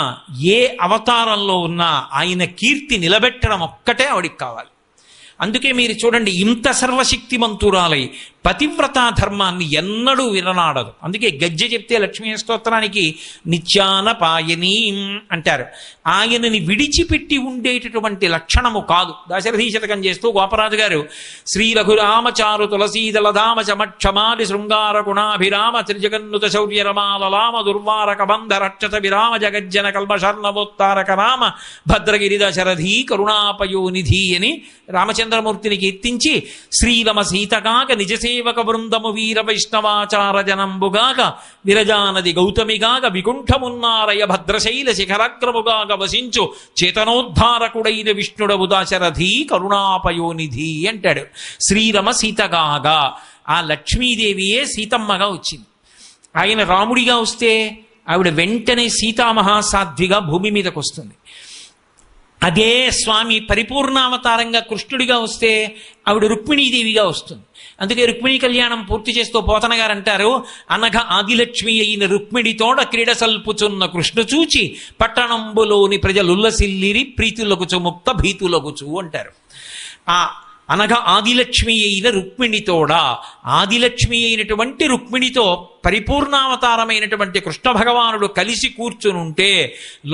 ఏ అవతారంలో ఉన్నా ఆయన కీర్తి నిలబెట్టడం ఒక్కటే ఆవిడికి కావాలి. అందుకే మీరు చూడండి, ఇంత సర్వశక్తిమంతురాలై పతివ్రతా ధర్మాన్ని ఎన్నడూ విననాడదు. అందుకే గజ్జె చెప్తే లక్ష్మీ స్తోత్రానికి నిత్యాన పాయనీ అంటారు. ఆయనని విడిచిపెట్టి ఉండేటటువంటి లక్షణము కాదు. దాశరథీ శతకం చేస్తూ గోపరాజు గారు శ్రీ రఘురామచారు తులసీదలధామ చమక్షమాది శృంగార గుణాభిరామ త్రిజగన్నుత శౌర్య రమాలలామ దుర్వారక బంధ రక్షత విరామ జగజ్జన కల్మషర్ణవోత్తారక రామ భద్రగిరి దశరథీ కరుణాపయోనిధి అని రామచంద్రమూర్తిని కీర్తించి శ్రీరమ సీతగాక నిజసేవక బృందము వీర వైష్ణవాచార జనంబుగాక విరజానది గౌతమిగాక వికుంఠమున్నారయ భద్రశైల శిఖరాగ్రముగాక వసించు చేతనోద్ధారకుడైన విష్ణుడవు దాశరథి కరుణాపయోనిధి అంటాడు. శ్రీరమ సీతగాగా ఆ లక్ష్మీదేవియే సీతమ్మగా వచ్చింది. ఆయన రాముడిగా వస్తే ఆవిడ వెంటనే సీతామహాసాధ్విగా భూమి మీదకి వస్తుంది. అదే స్వామి పరిపూర్ణావతారంగా కృష్ణుడిగా వస్తే ఆవిడ రుక్మిణీదేవిగా వస్తుంది. అందుకే రుక్మిణీ కళ్యాణం పూర్తి చేస్తూ పోతన గారు అంటారు, అనఘ ఆదిలక్ష్మి అయిన రుక్మిణితోడ క్రీడ సల్పుచున్న కృష్ణు చూచి పట్టణంబులోని ప్రజలుల్లసిల్లిరి ప్రీతులగుచు ముక్త భీతులగుచు అంటారు. ఆ అనగా ఆదిలక్ష్మి అయిన రుక్మిణితోడ, ఆదిలక్ష్మి అయినటువంటి రుక్మిణితో పరిపూర్ణావతారమైనటువంటి కృష్ణ భగవానుడు కలిసి కూర్చునుంటే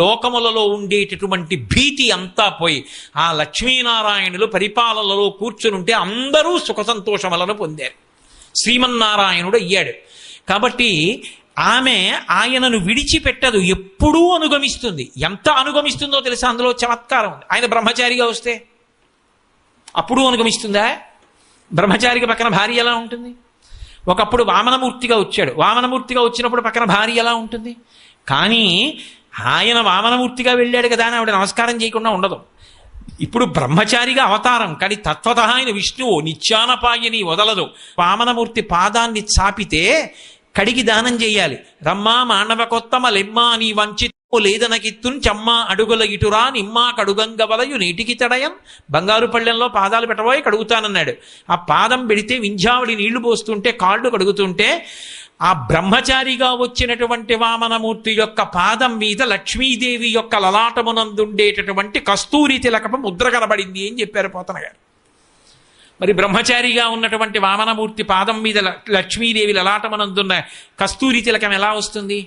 లోకములలో ఉండేటటువంటి భీతి అంతా పోయి ఆ లక్ష్మీనారాయణులు పరిపాలనలో కూర్చునుంటే అందరూ సుఖ సంతోషములను పొందారు. శ్రీమన్నారాయణుడు అయ్యాడు. కాబట్టి ఆమె ఆయనను విడిచిపెట్టదు, ఎప్పుడూ అనుగమిస్తుంది. ఎంత అనుగమిస్తుందో తెలుసా? అందులో చమత్కారం ఉంది. ఆయన బ్రహ్మచారిగా వస్తే అప్పుడు అనుగమిస్తుందా? బ్రహ్మచారికి పక్కన భార్య ఎలా ఉంటుంది? ఒకప్పుడు వామనమూర్తిగా వచ్చాడు, వామనమూర్తిగా వచ్చినప్పుడు పక్కన భార్య ఎలా ఉంటుంది? కానీ ఆయన వామనమూర్తిగా వెళ్ళాడు కదా అని ఆవిడ నమస్కారం చేయకుండా ఉండదు. ఇప్పుడు బ్రహ్మచారిగా అవతారం, కానీ తత్వత ఆయన విష్ణువు, నిత్యానపాయని వదలదు. వామనమూర్తి పాదాన్ని చాపితే కడిగి దానం చెయ్యాలి. రమ్మా మానవ కొత్తమ లెమ్మా నీ వంచితు లేదనకిత్తున్ చెమ్మ అడుగుల ఇటురా నిమ్మా కడుగంగవలయు నీటికి తడయం. బంగారు పళ్ళెంలో పాదాలు పెట్టబోయి కడుగుతానన్నాడు. ఆ పాదం పెడితే వింజావడి నీళ్లు పోస్తుంటే కాళ్ళు కడుగుతుంటే ఆ బ్రహ్మచారిగా వచ్చినటువంటి వామనమూర్తి యొక్క పాదం మీద లక్ష్మీదేవి యొక్క లలాటమునందుండేటటువంటి కస్తూరి తిలకపు ముద్ర కనబడింది అని చెప్పారు పోతన గారు. మరి బ్రహ్మచారిగా ఉన్నటువంటి వామనమూర్తి పాదం మీద లక్ష్మీదేవి లలాటమునందున్న కస్తూరి తిలకం ఎలా వస్తుంది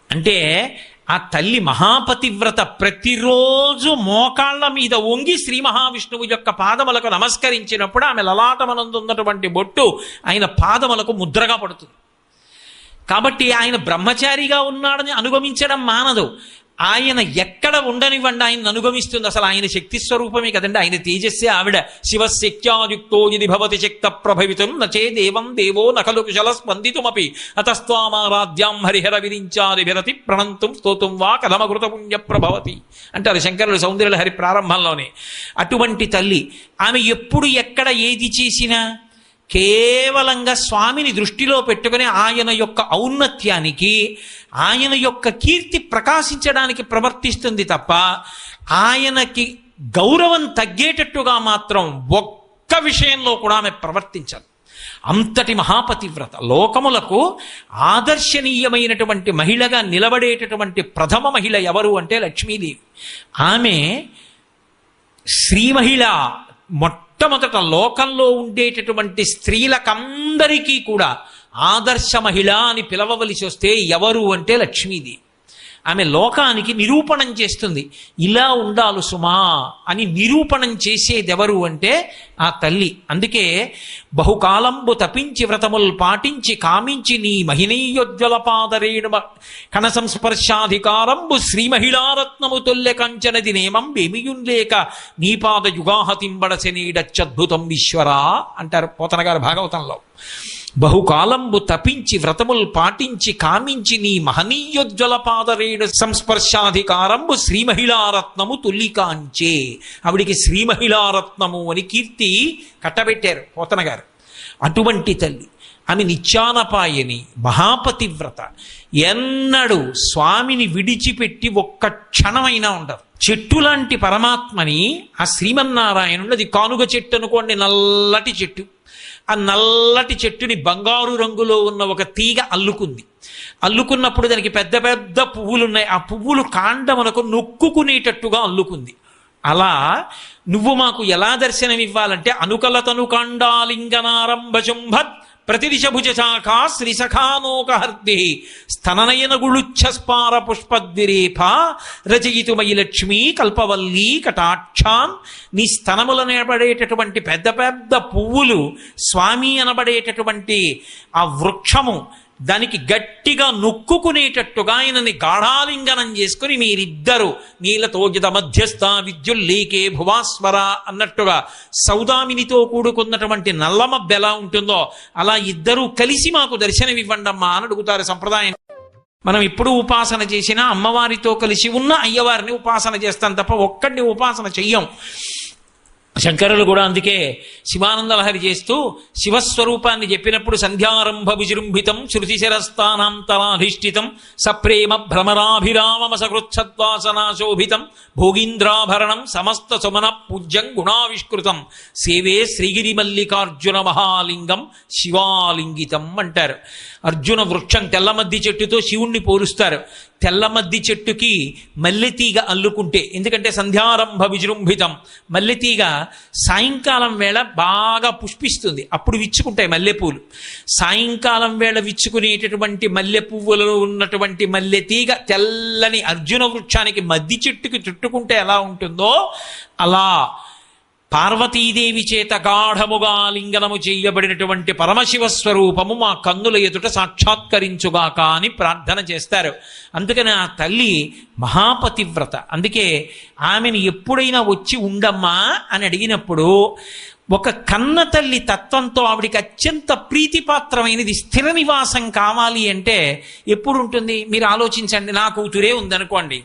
అంటే, ఆ తల్లి మహాపతివ్రత ప్రతిరోజు మోకాళ్ల మీద వంగి శ్రీ మహావిష్ణువు యొక్క పాదములకు నమస్కరించినప్పుడు ఆమె లలాటమనందున్నటువంటి బొట్టు ఆయన పాదములకు ముద్రగా పడుతుంది. కాబట్టి ఆయన బ్రహ్మచారిగా ఉన్నాడని అనుగమించడం మానదు. ఆయన ఎక్కడ ఉండనివ్వండి ఆయన అనుగమిస్తుంది. అసలు ఆయన శక్తి స్వరూపమే కదండి, ఆయన తేజస్సే ఆవిడ. శివశక్త్యాయుక్తో ఇది భవతి శక్త ప్రభవితం నచే దేవం దేవో నఖలు కుశల స్పందితుమపి అతస్వామారాధ్యాం హరిహర విరించాది విరతి ప్రణంతుం స్తోతుం వా కథమకృత పుణ్య ప్రభవతి అంటారు శంకరులు సౌందర్యలహరి ప్రారంభంలోనే. అటువంటి తల్లి ఆమె ఎప్పుడు ఎక్కడ ఏది చేసినా కేవలంగా స్వామిని దృష్టిలో పెట్టుకుని ఆయన యొక్క ఔన్నత్యానికి, ఆయన యొక్క కీర్తి ప్రకాశించడానికి ప్రవర్తిస్తుంది తప్ప ఆయనకి గౌరవం తగ్గేటట్టుగా మాత్రం ఒక్క విషయంలో కూడా ఆమె ప్రవర్తించదు. అంతటి మహాపతివ్రత, లోకములకు ఆదర్శనీయమైనటువంటి మహిళగా నిలబడేటటువంటి ప్రథమ మహిళ ఎవరు అంటే లక్ష్మీదేవి. ఆమె శ్రీ మహిళ. మొట్టమొదట లోకంలో ఉండేటటువంటి స్త్రీలకందరికీ కూడా ఆదర్శ మహిళ అని పిలవవలసి వస్తే ఎవరు అంటే లక్ష్మీదేవి. ఆమె లోకానికి నిరూపణం చేస్తుంది. ఇలా ఉండాలి సుమా అని నిరూపణం చేసేదెవరు అంటే ఆ తల్లి. అందుకే బహుకాలంబు తపించి వ్రతముల్ పాటించి కామించి నీ మహినీయోజ్వల పాదరేణు కణ సంస్పర్శాధికారంబు శ్రీ మహిళారత్నము తొల్లె కంచనది నేమం బేమియుంలేక నీ పాద యుగాహతింబడసెనీడచ్చద్భుతం ఈశ్వరా అంటారు పోతన గారు భాగవతంలో. బహుకాలంబు తపించి వ్రతములు పాటించి కామించి నీ మహనీయోజ్వల పాదరేణు సంస్పర్శాధికారంబు శ్రీ మహిళారత్నము తుల్లికాంచే. ఆవిడికి శ్రీ మహిళారత్నము అని కీర్తి కట్టబెట్టారు పోతన గారు. అటువంటి తల్లి ఆమె నిత్యానపాయని, మహాపతివ్రత. ఎన్నడూ స్వామిని విడిచిపెట్టి ఒక్క క్షణమైనా ఉండదు. చెట్టు లాంటి పరమాత్మని ఆ శ్రీమన్నారాయణుడు, అది కానుగ చెట్టు అనుకోండి, నల్లటి చెట్టు. ఆ నల్లటి చెట్టుని బంగారు రంగులో ఉన్న ఒక తీగ అల్లుకుంది. అల్లుకున్నప్పుడు దానికి పెద్ద పెద్ద పువ్వులు ఉన్నాయి. ఆ పువ్వులు కాండమునకు నొక్కుకునేటట్టుగా అల్లుకుంది. అలా నువ్వు మాకు ఎలా దర్శనమివ్వాలంటే అనుకలతను కాండాలింగనారంభశుంభత్ ప్రతిదిశ భుజ శాఖా శ్రీసఖానోకహర్ది స్తననయన గుళుచ్ఛస్పార పుష్పద్విరేఫ రచయితుమయి లక్ష్మీ కల్పవల్లీ కటాక్షాన్. నీ స్తనములను అనబడేటటువంటి పెద్ద పెద్ద పువ్వులు, స్వామి అనబడేటటువంటి ఆ వృక్షము దానికి గట్టిగా నొక్కుకునేటట్టుగా ఆయనని గాఢాలింగనం చేసుకుని మీరిద్దరు నీలతోజిత మధ్యస్థ విద్యుల్లీకే భువాస్వర అన్నట్టుగా సౌదామినితో కూడుకున్నటువంటి నల్లమబ్బ ఎలా ఉంటుందో అలా ఇద్దరూ కలిసి మాకు దర్శనమివ్వండమ్మా అని అడుగుతారు సంప్రదాయం. మనం ఇప్పుడు ఉపాసన చేసినా అమ్మవారితో కలిసి ఉన్న అయ్యవారిని ఉపాసన చేస్తాం తప్ప ఒక్కడిని ఉపాసన చెయ్యం. శంకరులు కూడా అందుకే శివానందలహరి చేస్తూ శివస్వరూపాన్ని చెప్పినప్పుడు సంధ్యారంభ విజృంభితం శృతిశిరస్థానాంతరాధిష్ఠితం సప్రేమ భ్రమరాభిరామసకృత్సద్వాసనాశోభితం భోగీంద్రాభరణం సమస్త సుమన పూజ్యం గుణావిష్కృతం సేవే శ్రీగిరి మల్లికార్జున మహాలింగం శివాలింగితం అంటారు. అర్జున వృక్షం తెల్లమద్ది చెట్టుతో శివుణ్ణి పోలుస్తారు. తెల్లమద్ది చెట్టుకి మల్లెతీగ అల్లుకుంటే, ఎందుకంటే సంధ్యారంభ విజృంభితం, మల్లెతీగ సాయంకాలం వేళ బాగా పుష్పిస్తుంది, అప్పుడు విచ్చుకుంటాయి మల్లెపూలు. సాయంకాలం వేళ విచ్చుకునేటటువంటి మల్లె పువ్వులలో ఉన్నటువంటి మల్లెతీగ తెల్లని అర్జున వృక్షానికి మద్ది చెట్టుకి చుట్టుకుంటే ఎలా ఉంటుందో అలా పార్వతీదేవి చేత గాఢముగా లింగనము చేయబడినటువంటి పరమశివ స్వరూపము మా కన్నుల ఎదుట సాక్షాత్కరించుగాక అని ప్రార్థన చేస్తారు. అందుకని ఆ తల్లి మహాపతివ్రత. అందుకే ఆమెను ఎప్పుడైనా వచ్చి ఉండమ్మా అని అడిగినప్పుడు ఒక కన్న తల్లి తత్వంతో ఆవిడికి అత్యంత ప్రీతిపాత్రమైనది స్థిర నివాసం కావాలి అంటే ఎప్పుడు ఉంటుంది? మీరు ఆలోచించండి. నా కూతురే ఉందనుకోండి,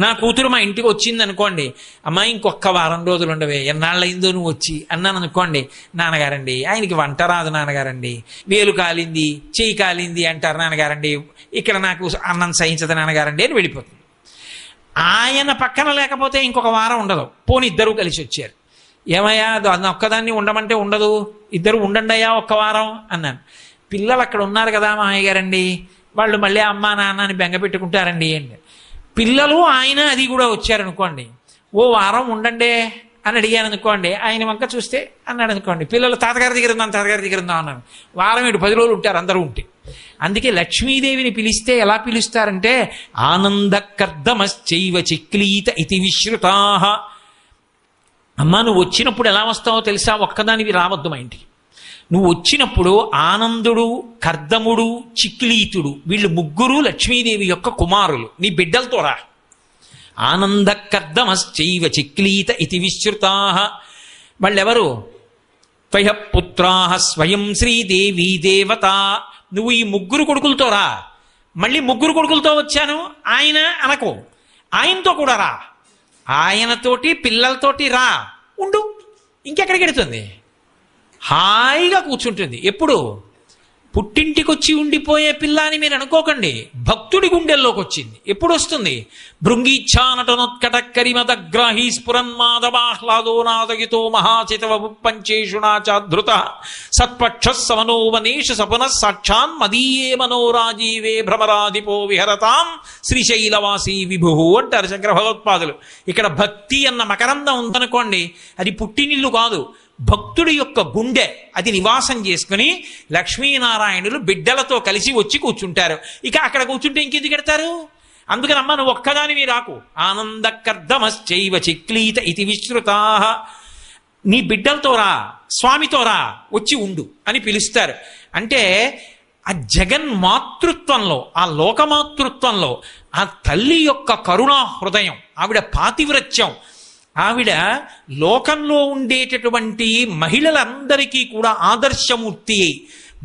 నా కూతురు మా ఇంటికి వచ్చింది అనుకోండి, అమ్మాయి ఇంకొక వారం రోజులు ఉండవే, ఎన్నాళ్ళైందో నువ్వు వచ్చి అన్నాను అనుకోండి, నాన్నగారండి ఆయనకి వంట రాదు నాన్నగారండి, వేలు కాలింది చెయ్యి కాలింది అంటారు నాన్నగారండి, ఇక్కడ నాకు అన్నం సహించదు నాన్నగారండి అని వెళ్ళిపోతుంది. ఆయన పక్కన లేకపోతే ఇంకొక వారం ఉండదు. పోనీ ఇద్దరూ కలిసి వచ్చారు, ఏమయ్యా అది ఒక్కదాన్ని ఉండమంటే ఉండదు, ఇద్దరు ఉండండి అయ్యా ఒక్క వారం అన్నాను. పిల్లలు అక్కడ ఉన్నారు కదా మామయ్య గారండి, వాళ్ళు మళ్ళీ అమ్మా నాన్న అని బెంగ పెట్టుకుంటారండి అండి. పిల్లలు ఆయన అది కూడా వచ్చారనుకోండి, ఓ వారం ఉండండి అని అడిగాను అనుకోండి, ఆయన వంక చూస్తే అన్నాడు అనుకోండి, పిల్లలు తాతగారి దగ్గర ఉందాం తాతగారి దగ్గర ఉందాం అన్నాను. వారం 10 రోజులు ఉంటారు అందరూ ఉంటే. అందుకే లక్ష్మీదేవిని పిలిస్తే ఎలా పిలుస్తారంటే ఆనందకర్దమశ్చైవ చిక్లీత ఇతి విశ్రుతాః. అమ్మా నువ్వు వచ్చినప్పుడు ఎలా వస్తావో తెలుసా, ఒక్కదానివి రావద్దు మా ఇంటికి. నువ్వు వచ్చినప్పుడు ఆనందుడు, కర్దముడు, చిక్లీతుడు వీళ్ళు ముగ్గురు లక్ష్మీదేవి యొక్క కుమారులు, నీ బిడ్డలతో రా. ఆనందకర్దమశ్చైవ చిక్లీత ఇతి విశ్రుతాః. వాళ్ళెవరు? త్వయ పుత్రాః స్వయం శ్రీదేవీ దేవత. నువ్వు ఈ ముగ్గురు కొడుకులతో రా. మళ్ళీ ముగ్గురు కొడుకులతో వచ్చాను ఆయన అనకు, ఆయనతో కూడా రా. ఆయనతోటి పిల్లలతోటి రా, ఉండు, ఇంకెక్కడికి వెడుతుంది, హాయిగా కూర్చుంటుంది. ఎప్పుడు? పుట్టింటికొచ్చి ఉండిపోయే పిల్ల అని మీరు అనుకోకండి, భక్తుడి గుండెల్లోకి వచ్చింది. ఎప్పుడు వస్తుంది? భృంగీచ్ఛానటనోత్కటక్కరిమదగ్రాహీ స్ఫురన్మాదవాహ్లాదో నాదగితో మహాచితవ పంచేషుణాచాధృత సత్పక్ష సమనోవనేష సపున సాక్షాన్ మదీయే మనోరాజీవే భ్రమరాధిపో విహరతాం శ్రీశైలవాసీ విభు అంటారు శంకర భగవత్పాదులు. ఇక్కడ భక్తి అన్న మకరందం ఉందనుకోండి, అది పుట్టినిల్లు కాదు, భక్తుడి యొక్క గుండె అది నివాసం చేసుకుని లక్ష్మీనారాయణులు బిడ్డలతో కలిసి వచ్చి కూర్చుంటారు. ఇక అక్కడ కూర్చుంటే ఇంకెందుకు ఎడతారు? అందుకని అమ్మ నువ్వు ఒక్కదానివి రాకు. ఆనందకర్దమశ్చైవ చిక్లీత ఇతి విశ్రుతాః. నీ బిడ్డలతో రా, స్వామితో రా, వచ్చి ఉండు అని పిలుస్తారు. అంటే ఆ జగన్మాతృత్వంలో, ఆ లోకమాతృత్వంలో ఆ తల్లి యొక్క కరుణా హృదయం, ఆవిడ పాతివ్రత్యం, ఆవిడ లోకంలో ఉండేటటువంటి మహిళలందరికీ కూడా ఆదర్శమూర్తి అయి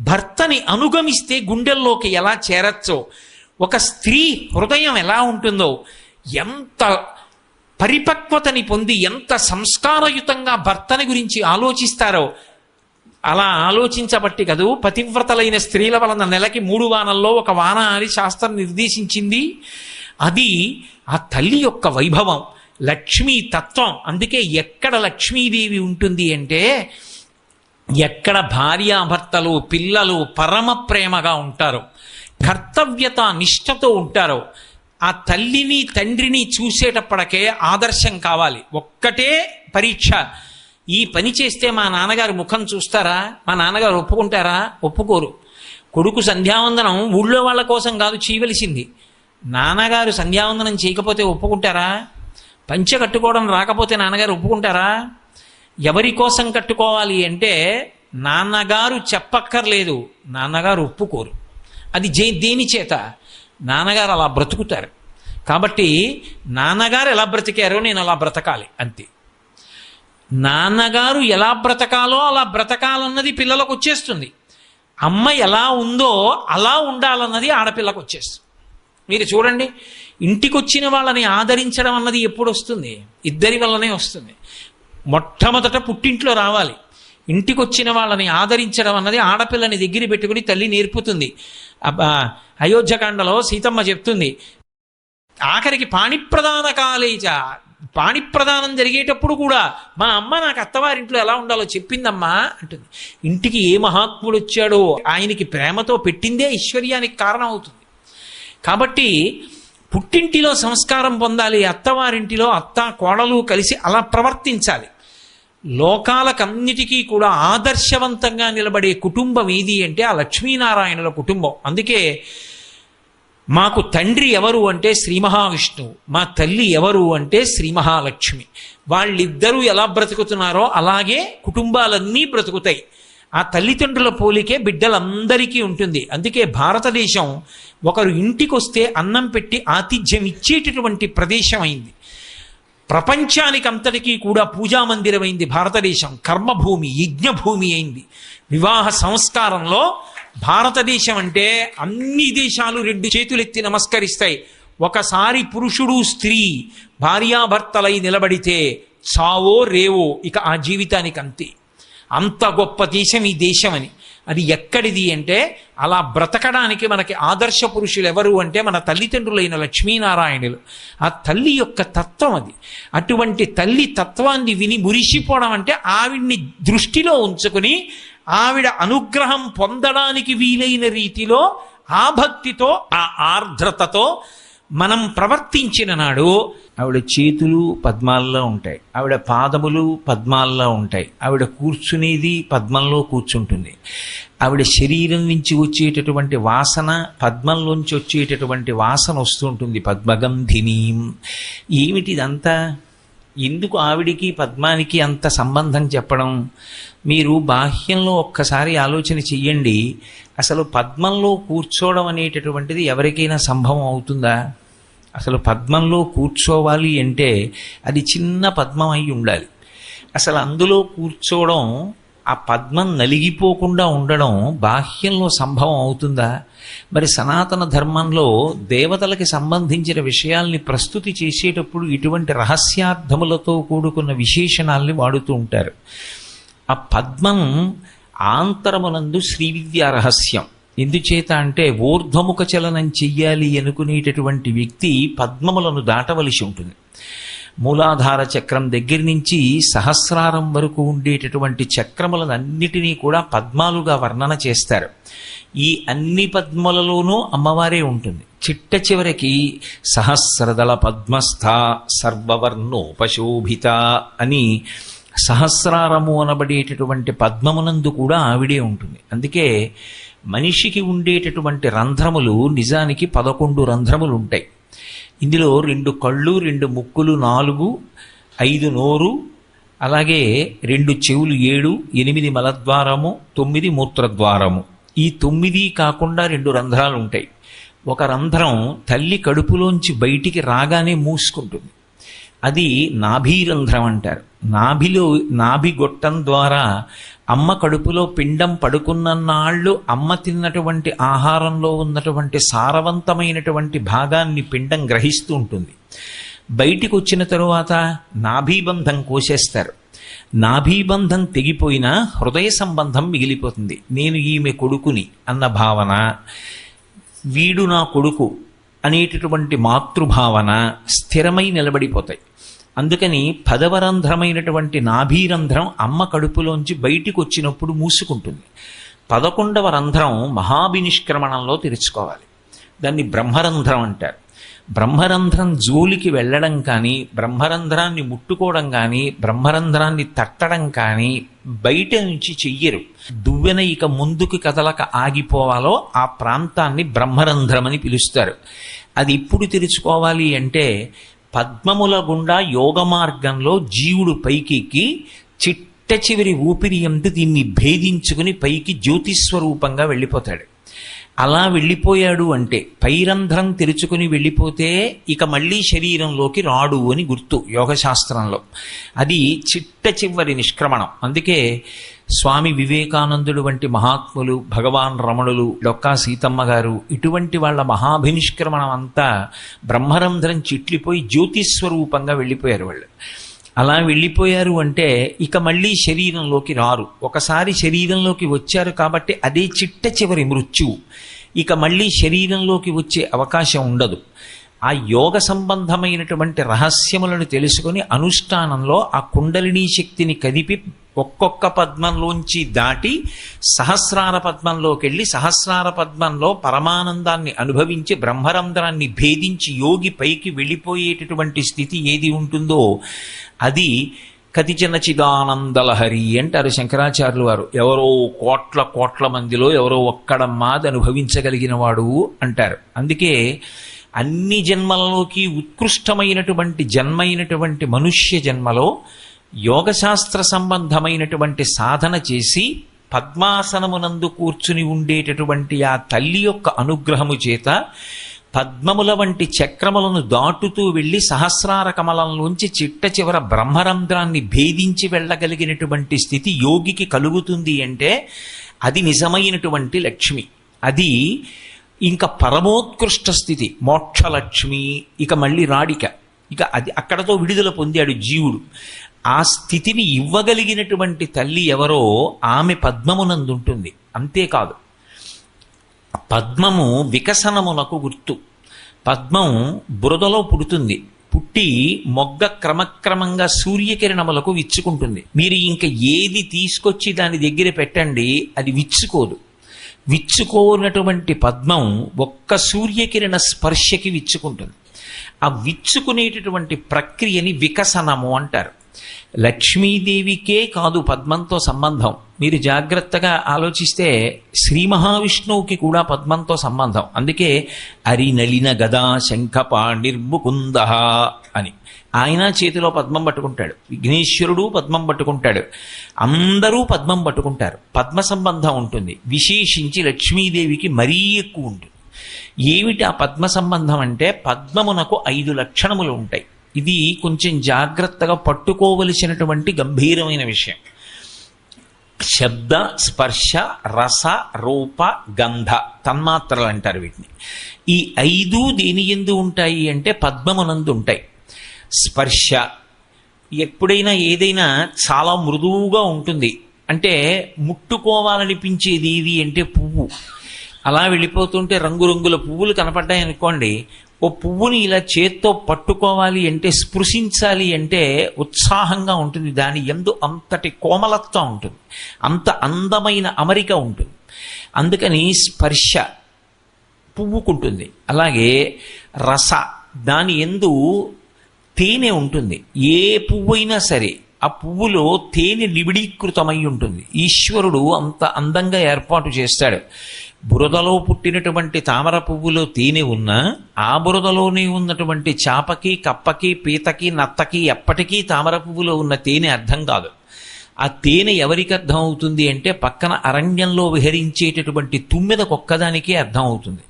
భర్తని అనుగమిస్తే గుండెల్లోకి ఎలా చేరచ్చో, ఒక స్త్రీ హృదయం ఎలా ఉంటుందో, ఎంత పరిపక్వతని పొంది ఎంత సంస్కారయుతంగా భర్తని గురించి ఆలోచిస్తారో, అలా ఆలోచించబట్టి కదూ పతివ్రతలైన స్త్రీల వలన నెలకి 3 వానల్లో 1 వాన అని శాస్త్రం నిర్దేశించింది. అది ఆ తల్లి యొక్క వైభవం, లక్ష్మీ తత్వం. అందుకే ఎక్కడ లక్ష్మీదేవి ఉంటుంది అంటే ఎక్కడ భార్యాభర్తలు పిల్లలు పరమ ప్రేమగా ఉంటారో, కర్తవ్యత నిష్ఠతో ఉంటారో, ఆ తల్లిని తండ్రిని చూసేటప్పటికే ఆదర్శం కావాలి. ఒక్కటే పరీక్ష, ఈ పని చేస్తే మా నాన్నగారు ముఖం చూస్తారా, మా నాన్నగారు ఒప్పుకుంటారా? ఒప్పుకోరు. కొడుకు సంధ్యావందనం ఊళ్ళో వాళ్ళ కోసం కాదు చేయవలసింది, నాన్నగారు సంధ్యావందనం చేయకపోతే ఒప్పుకుంటారా? పంచె కట్టుకోవడం రాకపోతే నాన్నగారు ఒప్పుకుంటారా? ఎవరి కోసం కట్టుకోవాలి అంటే నాన్నగారు చెప్పక్కర్లేదు, నాన్నగారు ఒప్పుకోరు. అది దేని చేత? నాన్నగారు అలా బ్రతుకుతారు కాబట్టి నాన్నగారు ఎలా బ్రతికారో నేను అలా బ్రతకాలి అంతే. నాన్నగారు ఎలా బ్రతకాలో అలా బ్రతకాలన్నది పిల్లలకు వచ్చేస్తుంది. అమ్మ ఎలా ఉందో అలా ఉండాలన్నది ఆడపిల్లకు వచ్చేస్తుంది. మీరు చూడండి, ఇంటికొచ్చిన వాళ్ళని ఆదరించడం అన్నది ఎప్పుడు వస్తుంది? ఇద్దరి వల్లనే వస్తుంది. మొట్టమొదట పుట్టింట్లో రావాలి. ఇంటికొచ్చిన వాళ్ళని ఆదరించడం అన్నది ఆడపిల్లని దగ్గర పెట్టుకుని తల్లి నేర్పుతుంది. అయోధ్యకాండలో సీతమ్మ చెప్తుంది, ఆఖరికి పాణిప్రదాన కాలేజ, పాణిప్రదానం జరిగేటప్పుడు కూడా మా అమ్మ నాకు అత్తవారింట్లో ఎలా ఉండాలో చెప్పిందమ్మా అంటుంది. ఇంటికి ఏ మహాత్ముడు వచ్చాడో ఆయనకి ప్రేమతో పెట్టిందే ఐశ్వర్యానికి కారణం అవుతుంది. కాబట్టి పుట్టింటిలో సంస్కారం పొందాలి, అత్తవారింటిలో అత్త కోడలు కలిసి అలా ప్రవర్తించాలి. లోకాలకన్నిటికీ కూడా ఆదర్శవంతంగా నిలబడే కుటుంబం ఏది అంటే ఆ లక్ష్మీనారాయణుల కుటుంబం. అందుకే మాకు తండ్రి ఎవరు అంటే శ్రీ మహావిష్ణువు, మా తల్లి ఎవరు అంటే శ్రీ మహాలక్ష్మి. వాళ్ళిద్దరూ ఎలా బ్రతుకుతున్నారో అలాగే కుటుంబాలన్నీ బ్రతుకుతాయి. ఆ తల్లిదండ్రుల పోలికే బిడ్డలందరికీ ఉంటుంది. అందుకే భారతదేశం ఒకరు ఇంటికొస్తే అన్నం పెట్టి ఆతిథ్యం ఇచ్చేటటువంటి ప్రదేశం అయింది. ప్రపంచానికంతటికీ కూడా పూజామందిరమైంది భారతదేశం. కర్మభూమి, యజ్ఞభూమి అయింది. వివాహ సంస్కారంలో భారతదేశం అంటే అన్ని దేశాలు 2 చేతులెత్తి నమస్కరిస్తాయి. ఒకసారి పురుషుడు స్త్రీ భార్యాభర్తలై నిలబడితే చావో రేవో ఇక ఆ జీవితానికి అంతే. అంత గొప్ప దేశం ఈ దేశం అని. అది ఎక్కడిది అంటే అలా బ్రతకడానికి మనకి ఆదర్శ పురుషులు ఎవరు అంటే మన తల్లిదండ్రులైన లక్ష్మీనారాయణులు. ఆ తల్లి యొక్క తత్వం అది. అటువంటి తల్లి తత్వాన్ని విని మురిసిపోవడం అంటే ఆవిడ్ని దృష్టిలో ఉంచుకుని ఆవిడ అనుగ్రహం పొందడానికి వీలైన రీతిలో ఆ భక్తితో ఆ ఆర్ద్రతతో మనం ప్రవర్తించిన నాడు ఆవిడ చేతులు పద్మాల్లో ఉంటాయి, ఆవిడ పాదములు పద్మాల్లో ఉంటాయి, ఆవిడ కూర్చునేది పద్మంలో కూర్చుంటుంది, ఆవిడ శరీరం నుంచి వచ్చేటటువంటి వాసన పద్మంలోంచి వచ్చేటటువంటి వాసన వస్తుంటుంది, పద్మగంధినీం. ఏమిటిదంతా? ఎందుకు ఆవిడికి పద్మానికి అంత సంబంధం చెప్పడం? మీరు బాహ్యంలో ఒక్కసారి ఆలోచన చెయ్యండి. అసలు పద్మంలో కూర్చోవడం అనేటటువంటిది ఎవరికైనా సంభవం అవుతుందా? అసలు పద్మంలో కూర్చోవాలి అంటే అది చిన్న పద్మం అయి ఉండాలి. అసలు అందులో కూర్చోవడం, ఆ పద్మం నలిగిపోకుండా ఉండడం బాహ్యంలో సంభవం అవుతుందా? మరి సనాతన ధర్మంలో దేవతలకి సంబంధించిన విషయాల్ని ప్రస్తుతి చేసేటప్పుడు ఇటువంటి రహస్యార్థములతో కూడుకున్న విశేషణాల్ని వాడుతూ ఉంటారు. ఆ పద్మం ఆంతరమునందు శ్రీవిద్యా రహస్యం. ఎందుచేత అంటే ఊర్ధ్వముఖ చలనం చెయ్యాలి అనుకునేటటువంటి వ్యక్తి పద్మములను దాటవలసి ఉంటుంది. మూలాధార చక్రం దగ్గర నుంచి సహస్రారం వరకు ఉండేటటువంటి చక్రములనన్నిటినీ కూడా పద్మాలుగా వర్ణన చేస్తారు. ఈ అన్ని పద్మలలోనూ అమ్మవారే ఉంటుంది. చిట్ట చివరికి సహస్రదళ పద్మస్థ సర్వవర్ణోపశోభిత అని సహస్రారము అనబడేటటువంటి పద్మమునందు కూడా ఆవిడే ఉంటుంది. అందుకే మనిషికి ఉండేటటువంటి రంధ్రములు నిజానికి 11 రంధ్రములు ఉంటాయి. ఇందులో 2 కళ్ళు, 2 ముక్కులు 4, 5 నోరు, అలాగే 2 చెవులు 7, 8 మలద్వారము, 9 మూత్రద్వారము. ఈ 9 కాకుండా 2 రంధ్రాలు ఉంటాయి. ఒక రంధ్రం తల్లి కడుపులోంచి బయటికి రాగానే మూసుకుంటుంది. అది నాభీరంధ్రం అంటారు. నాభి గొట్టం ద్వారా అమ్మ కడుపులో పిండం పడుకున్నన్నాళ్ళు అమ్మ తిన్నటువంటి ఆహారంలో ఉన్నటువంటి సారవంతమైనటువంటి భాగాన్ని పిండం గ్రహిస్తూ ఉంటుంది. బయటికి వచ్చిన తరువాత నాభీబంధం కోసేస్తారు. నాభీబంధం తెగిపోయినా హృదయ సంబంధం మిగిలిపోతుంది. నేను ఈమె కొడుకుని అన్న భావన, వీడు నా కొడుకు అనేటటువంటి మాతృభావన స్థిరమై నిలబడిపోతాయి. అందుకని 10వ రంధ్రమైనటువంటి నాభీరంధ్రం అమ్మ కడుపులోంచి బయటికి వచ్చినప్పుడు మూసుకుంటుంది. 11వ రంధ్రం మహాభినిష్క్రమణంలో తెరుచుకోవాలి. దాన్ని బ్రహ్మరంధ్రం అంటారు. బ్రహ్మరంధ్రం జోలికి వెళ్ళడం కానీ, బ్రహ్మరంధ్రాన్ని ముట్టుకోవడం కానీ, బ్రహ్మరంధ్రాన్ని తట్టడం కానీ బయట నుంచి చెయ్యరు. దువ్వెన ఇక ముందుకు కదలక ఆగిపోవాలో ఆ ప్రాంతాన్ని బ్రహ్మరంధ్రం అని పిలుస్తారు. అది ఇప్పుడు తెరుచుకోవాలి అంటే పద్మముల గుండా యోగ మార్గంలో జీవుడు పైకి చిట్ట చివరి ఊపిరి యందు దీన్ని భేదించుకుని పైకి జ్యోతిస్వరూపంగా వెళ్ళిపోతాడు. అలా వెళ్ళిపోయాడు అంటే పైరంధ్రం తెరుచుకుని వెళ్ళిపోతే ఇక మళ్ళీ శరీరంలోకి రాడు అని గుర్తు యోగశాస్త్రంలో. అది చిట్ట చివరి నిష్క్రమణం. అందుకే స్వామి వివేకానందుడు వంటి మహాత్ములు, భగవాన్ రమణులు, డొక్కా సీతమ్మ గారు, ఇటువంటి వాళ్ళ మహాభినిష్క్రమణం అంతా బ్రహ్మరంధ్రం చిట్లిపోయి జ్యోతిస్వరూపంగా వెళ్ళిపోయారు వాళ్ళు. అలా వెళ్ళిపోయారు అంటే ఇక మళ్ళీ శరీరంలోకి రారు. ఒకసారి శరీరంలోకి వచ్చారు కాబట్టి అదే చిట్ట చివరి మృత్యువు. ఇక మళ్ళీ శరీరంలోకి వచ్చే అవకాశం ఉండదు. ఆ యోగ సంబంధమైనటువంటి రహస్యములను తెలుసుకొని అనుష్ఠానంలో ఆ కుండలినీ శక్తిని కదిపి ఒక్కొక్క పద్మంలోంచి దాటి సహస్రార పద్మంలోకి వెళ్ళి సహస్రార పద్మంలో పరమానందాన్ని అనుభవించి బ్రహ్మరంధ్రాన్ని భేదించి యోగి పైకి వెళ్ళిపోయేటటువంటి స్థితి ఏది ఉంటుందో అది కతిచన చిదానందలహరి అంటారు శంకరాచార్యులు వారు. ఎవరో కోట్ల మందిలో ఎవరో ఒక్కడమ్మాది అనుభవించగలిగిన వాడు అంటారు. అందుకే అన్ని జన్మలలోకి ఉత్కృష్టమైనటువంటి జన్మైనటువంటి మనుష్య జన్మలో యోగశాస్త్ర సంబంధమైనటువంటి సాధన చేసి పద్మాసనమునందు కూర్చుని ఉండేటటువంటి ఆ తల్లి యొక్క అనుగ్రహము చేత పద్మముల వంటి చక్రములను దాటుతూ వెళ్ళి సహస్రార కమలంలోంచి చిట్ట చివర బ్రహ్మరంధ్రాన్ని భేదించి వెళ్ళగలిగినటువంటి స్థితి యోగికి కలుగుతుంది అంటే అది నిజమైనటువంటి లక్ష్మి. అది ఇంకా పరమోత్కృష్ట స్థితి మోక్షలక్ష్మి, ఇక మళ్ళీ రాడిక, ఇక అది అక్కడతో విడుదల పొందాడు జీవుడు. ఆ స్థితిని ఇవ్వగలిగినటువంటి తల్లి ఎవరో ఆమె పద్మమునందుంటుంది. అంతేకాదు, పద్మము వికసనమునకు గుర్తు. పద్మం బురదలో పుడుతుంది, పుట్టి మొగ్గ క్రమక్రమంగా సూర్యకిరణములకు విచ్చుకుంటుంది. మీరు ఇంక ఏది తీసుకొచ్చి దాని దగ్గర పెట్టండి, అది విచ్చుకోదు. విచ్చుకోనటువంటి పద్మం ఒక్క సూర్యకిరణ స్పర్శకి విచ్చుకుంటుంది. ఆ విచ్చుకునేటటువంటి ప్రక్రియని వికసనము అంటారు. లక్ష్మీదేవికే కాదు పద్మంతో సంబంధం. మీరు జాగ్రత్తగా ఆలోచిస్తే శ్రీ మహావిష్ణువుకి కూడా పద్మంతో సంబంధం. అందుకే అరినలిన గదా శంఖపాణిర్ముకుంద అని ఆయన చేతిలో పద్మం పట్టుకుంటాడు, విఘ్నేశ్వరుడు పద్మం పట్టుకుంటాడు, అందరూ పద్మం పట్టుకుంటారు. పద్మ సంబంధం ఉంటుంది. విశేషించి లక్ష్మీదేవికి మరీ ఎక్కువ ఉంటుంది. ఏమిటి ఆ పద్మ సంబంధం అంటే, పద్మమునకు 5 లక్షణములు ఉంటాయి. ఇది కొంచెం జాగ్రత్తగా పట్టుకోవలసినటువంటి గంభీరమైన విషయం. శబ్ద, స్పర్శ, రస, రూప, గంధ తన్మాత్రలు అంటారు వీటిని. ఈ 5 దేని యందు ఉంటాయి అంటే పద్మమునందు ఉంటాయి. స్పర్శ, ఎప్పుడైనా ఏదైనా చాలా మృదువుగా ఉంటుంది అంటే ముట్టుకోవాలనిపించేది ఏది అంటే పువ్వు. అలా వెళ్ళిపోతుంటే రంగురంగుల పువ్వులు కనపడ్డాయి అనుకోండి, ఓ పువ్వుని ఇలా చేత్తో పట్టుకోవాలి అంటే, స్పృశించాలి అంటే ఉత్సాహంగా ఉంటుంది. దాని యందు అంతటి కోమలత్వం ఉంటుంది, అంత అందమైన అమరిక ఉంటుంది. అందుకని స్పర్శ పువ్వుకుంటుంది. అలాగే రస, దాని యందు తేనె ఉంటుంది. ఏ పువ్వు అయినా సరే ఆ పువ్వులో తేనె నిబిడీకృతమై ఉంటుంది. ఈశ్వరుడు అంత అందంగా ఏర్పాటు చేస్తాడు. బురదలో పుట్టినటువంటి తామర పువ్వులో తేనె ఉన్నా ఆ బురదలోనే ఉన్నటువంటి చాపకి, కప్పకి, పీతకి, నత్తకి ఎప్పటికీ తామర పువ్వులో ఉన్న తేనె అర్థం కాదు. ఆ తేనె ఎవరికి అర్థం అవుతుంది అంటే పక్కన అరణ్యంలో విహరించేటటువంటి తుమ్మెదకొక్కదానికే అర్థం అవుతుంది.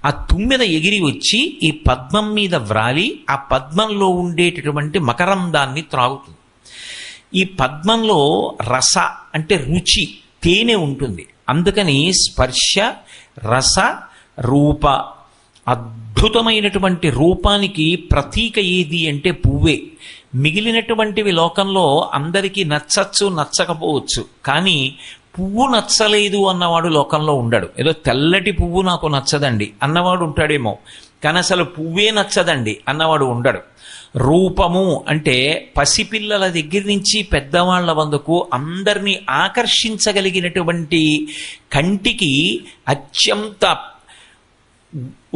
ఆ తుమ్మెద ఎగిరి వచ్చి ఈ పద్మం మీద వ్రాలి ఆ పద్మంలో ఉండేటటువంటి మకరందాన్ని త్రాగుతుంది. ఈ పద్మంలో రస అంటే రుచి, తేనె ఉంటుంది. అందుకని స్పర్శ, రస, రూప, అద్భుతమైనటువంటి రూపానికి ప్రతీక ఏది అంటే పువ్వే. మిగిలినటువంటివి లోకంలో అందరికీ నచ్చచ్చు, నచ్చకపోవచ్చు. కానీ పువ్వు నచ్చలేదు అన్నవాడు లోకంలో ఉండడు. ఏదో తెల్లటి పువ్వు నాకు నచ్చదండి అన్నవాడు ఉంటాడేమో, కానీ అసలు పువ్వే నచ్చదండి అన్నవాడు ఉండడు. రూపము అంటే పసిపిల్లల దగ్గర నుంచి పెద్దవాళ్ల వందకు అందరినీ ఆకర్షించగలిగినటువంటి కంటికి అత్యంత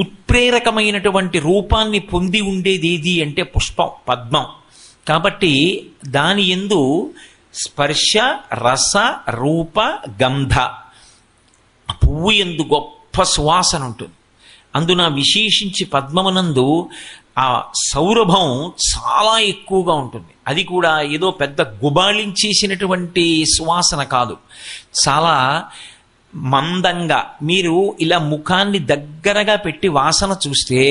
ఉత్ప్రేరకమైనటువంటి రూపాన్ని పొంది ఉండేది ఏది అంటే పుష్పం, పద్మం. కాబట్టి దాని యందు స్పర్శ, రస, రూప, గంధ, పువ్వు యందు గొప్ప సువాసన ఉంటుంది. అందున విశేషించి పద్మమునందు ఆ సౌరభం చాలా ఎక్కువగా ఉంటుంది. అది కూడా ఏదో పెద్ద గుబాళించేసినటువంటి సువాసన కాదు, చాలా మందంగా. మీరు ఇలా ముఖాన్ని దగ్గరగా పెట్టి వాసన చూస్తే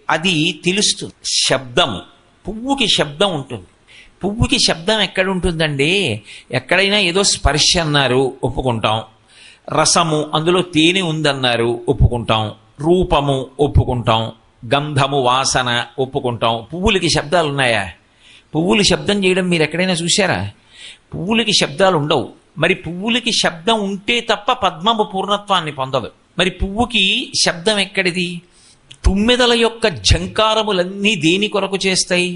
అది తెలుస్తుంది. శబ్దము, పువ్వుకి శబ్దం ఉంటుంది. పువ్వుకి శబ్దం ఎక్కడుంటుందండి? ఎక్కడైనా ఏదో స్పర్శ అన్నారు, ఒప్పుకుంటాం. రసము, అందులో తేనె ఉందన్నారు, ఒప్పుకుంటాం. రూపము, ఒప్పుకుంటాం. గంధము, వాసన, ఒప్పుకుంటాం. పువ్వులకి శబ్దాలు ఉన్నాయా? పువ్వులు శబ్దం చేయడం మీరు ఎక్కడైనా చూశారా? పువ్వులకి శబ్దాలు ఉండవు. మరి పువ్వులకి శబ్దం ఉంటే తప్ప పద్మము పూర్ణత్వాన్ని పొందదు. మరి పువ్వుకి శబ్దం ఎక్కడిది? తుమ్మెదల యొక్క ఝంకారములన్నీ దేని కొరకు చేస్తాయి?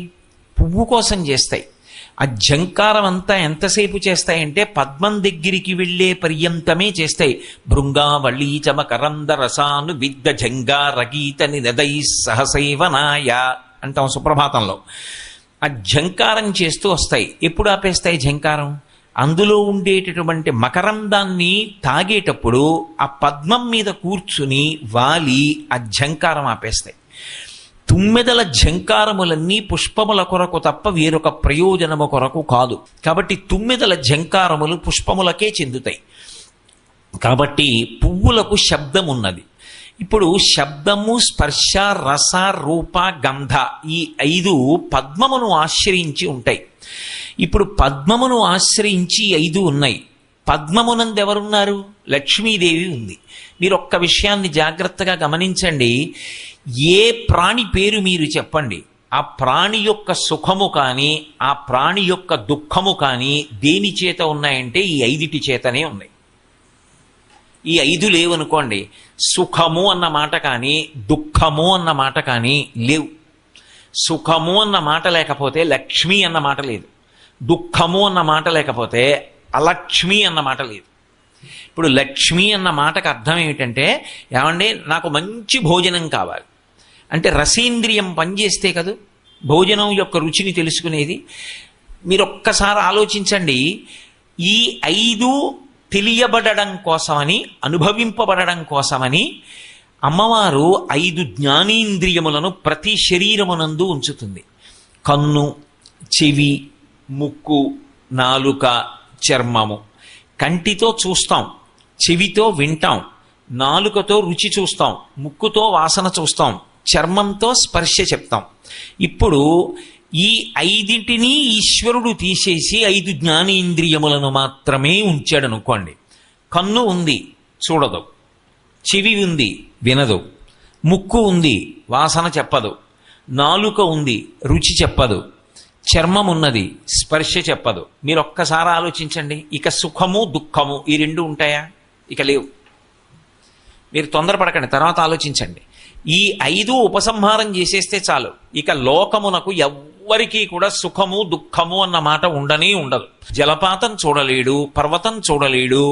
పువ్వు కోసం చేస్తాయి. ఆ ఝంకారం అంతా ఎంతసేపు చేస్తాయంటే పద్మం దగ్గరికి వెళ్లే పర్యంతమే చేస్తాయి. భృంగావళీ చమకరంద రసాను విద్ద జంగారగీత నినదై సహసైవనాయ అంటాం సుప్రభాతంలో. ఆ ఝంకారం చేస్తూ వస్తాయి. ఎప్పుడు ఆపేస్తాయి ఝంకారం? అందులో ఉండేటటువంటి మకరందాన్ని తాగేటప్పుడు ఆ పద్మం మీద కూర్చుని వాలి ఆ ఝంకారం ఆపేస్తాయి. తుమ్మెదల ఝంకారములన్నీ పుష్పముల కొరకు తప్ప వేరొక ప్రయోజనము కొరకు కాదు. కాబట్టి తుమ్మెదల ఝంకారములు పుష్పములకే చెందుతాయి. కాబట్టి పువ్వులకు శబ్దం ఉన్నది. ఇప్పుడు శబ్దము, స్పర్శ, రస, రూప, గంధ ఈ 5 పద్మమును ఆశ్రయించి ఉంటాయి. ఇప్పుడు పద్మమును ఆశ్రయించి 5 ఉన్నాయి. పద్మమునందు ఎవరున్నారు? లక్ష్మీదేవి ఉంది. మీరు ఒక్క విషయాన్ని జాగ్రత్తగా గమనించండి. ఏ ప్రాణి పేరు మీరు చెప్పండి, ఆ ప్రాణి యొక్క సుఖము కానీ ఆ ప్రాణి యొక్క దుఃఖము కానీ దేని చేత ఉన్నాయంటే ఈ ఐదిటి చేతనే ఉన్నాయి. ఈ ఐదు లేవనుకోండి, సుఖము అన్న మాట కానీ దుఃఖము అన్న మాట కానీ లేవు. సుఖము అన్న మాట లేకపోతే లక్ష్మి అన్న మాట లేదు, దుఃఖము అన్న మాట లేకపోతే అలక్ష్మి అన్న మాట లేదు. ఇప్పుడు లక్ష్మి అన్న మాటకు అర్థం ఏమిటంటే, ఏమంటే నాకు మంచి భోజనం కావాలి అంటే రసేంద్రియం పనిచేస్తే కదా భోజనం యొక్క రుచిని తెలుసుకునేది. మీరు ఒక్కసారి ఆలోచించండి, ఈ ఐదు తెలియబడడం కోసమని, అనుభవింపబడడం కోసమని అమ్మవారు 5 జ్ఞానేంద్రియములను ప్రతి శరీరమునందు ఉంచుతుంది. కన్ను, చెవి, ముక్కు, నాలుక, చర్మము. కంటితో చూస్తాం, చెవితో వింటాం, నాలుకతో రుచి చూస్తాం, ముక్కుతో వాసన చూస్తాం, చర్మంతో స్పర్శ చెప్తాం. ఇప్పుడు ఈ ఐదింటిని ఈశ్వరుడు తీసేసి 5 జ్ఞానేంద్రియములను మాత్రమే ఉంచాడు అనుకోండి. కన్ను ఉంది, చూడదు. చెవి ఉంది, వినదు. ముక్కు ఉంది, వాసన చెప్పదు. నాలుక ఉంది, రుచి చెప్పదు. చర్మం ఉన్నది, స్పర్శ చెప్పదు. మీరు ఒక్కసారి ఆలోచించండి, ఇక సుఖము దుఃఖము ఈ రెండు ఉంటాయా? ఇక లేవు. మీరు తొందరపడకండి, తర్వాత ఆలోచించండి. ఈ 5 ఉపసంహారం చేసేస్తే చాలు, ఇక లోకమునకు ఎవ్వరికీ కూడా సుఖము దుఃఖము అన్న మాట ఉండనే ఉండదు. జలపాతం చూడలేడు, పర్వతం చూడలేడు,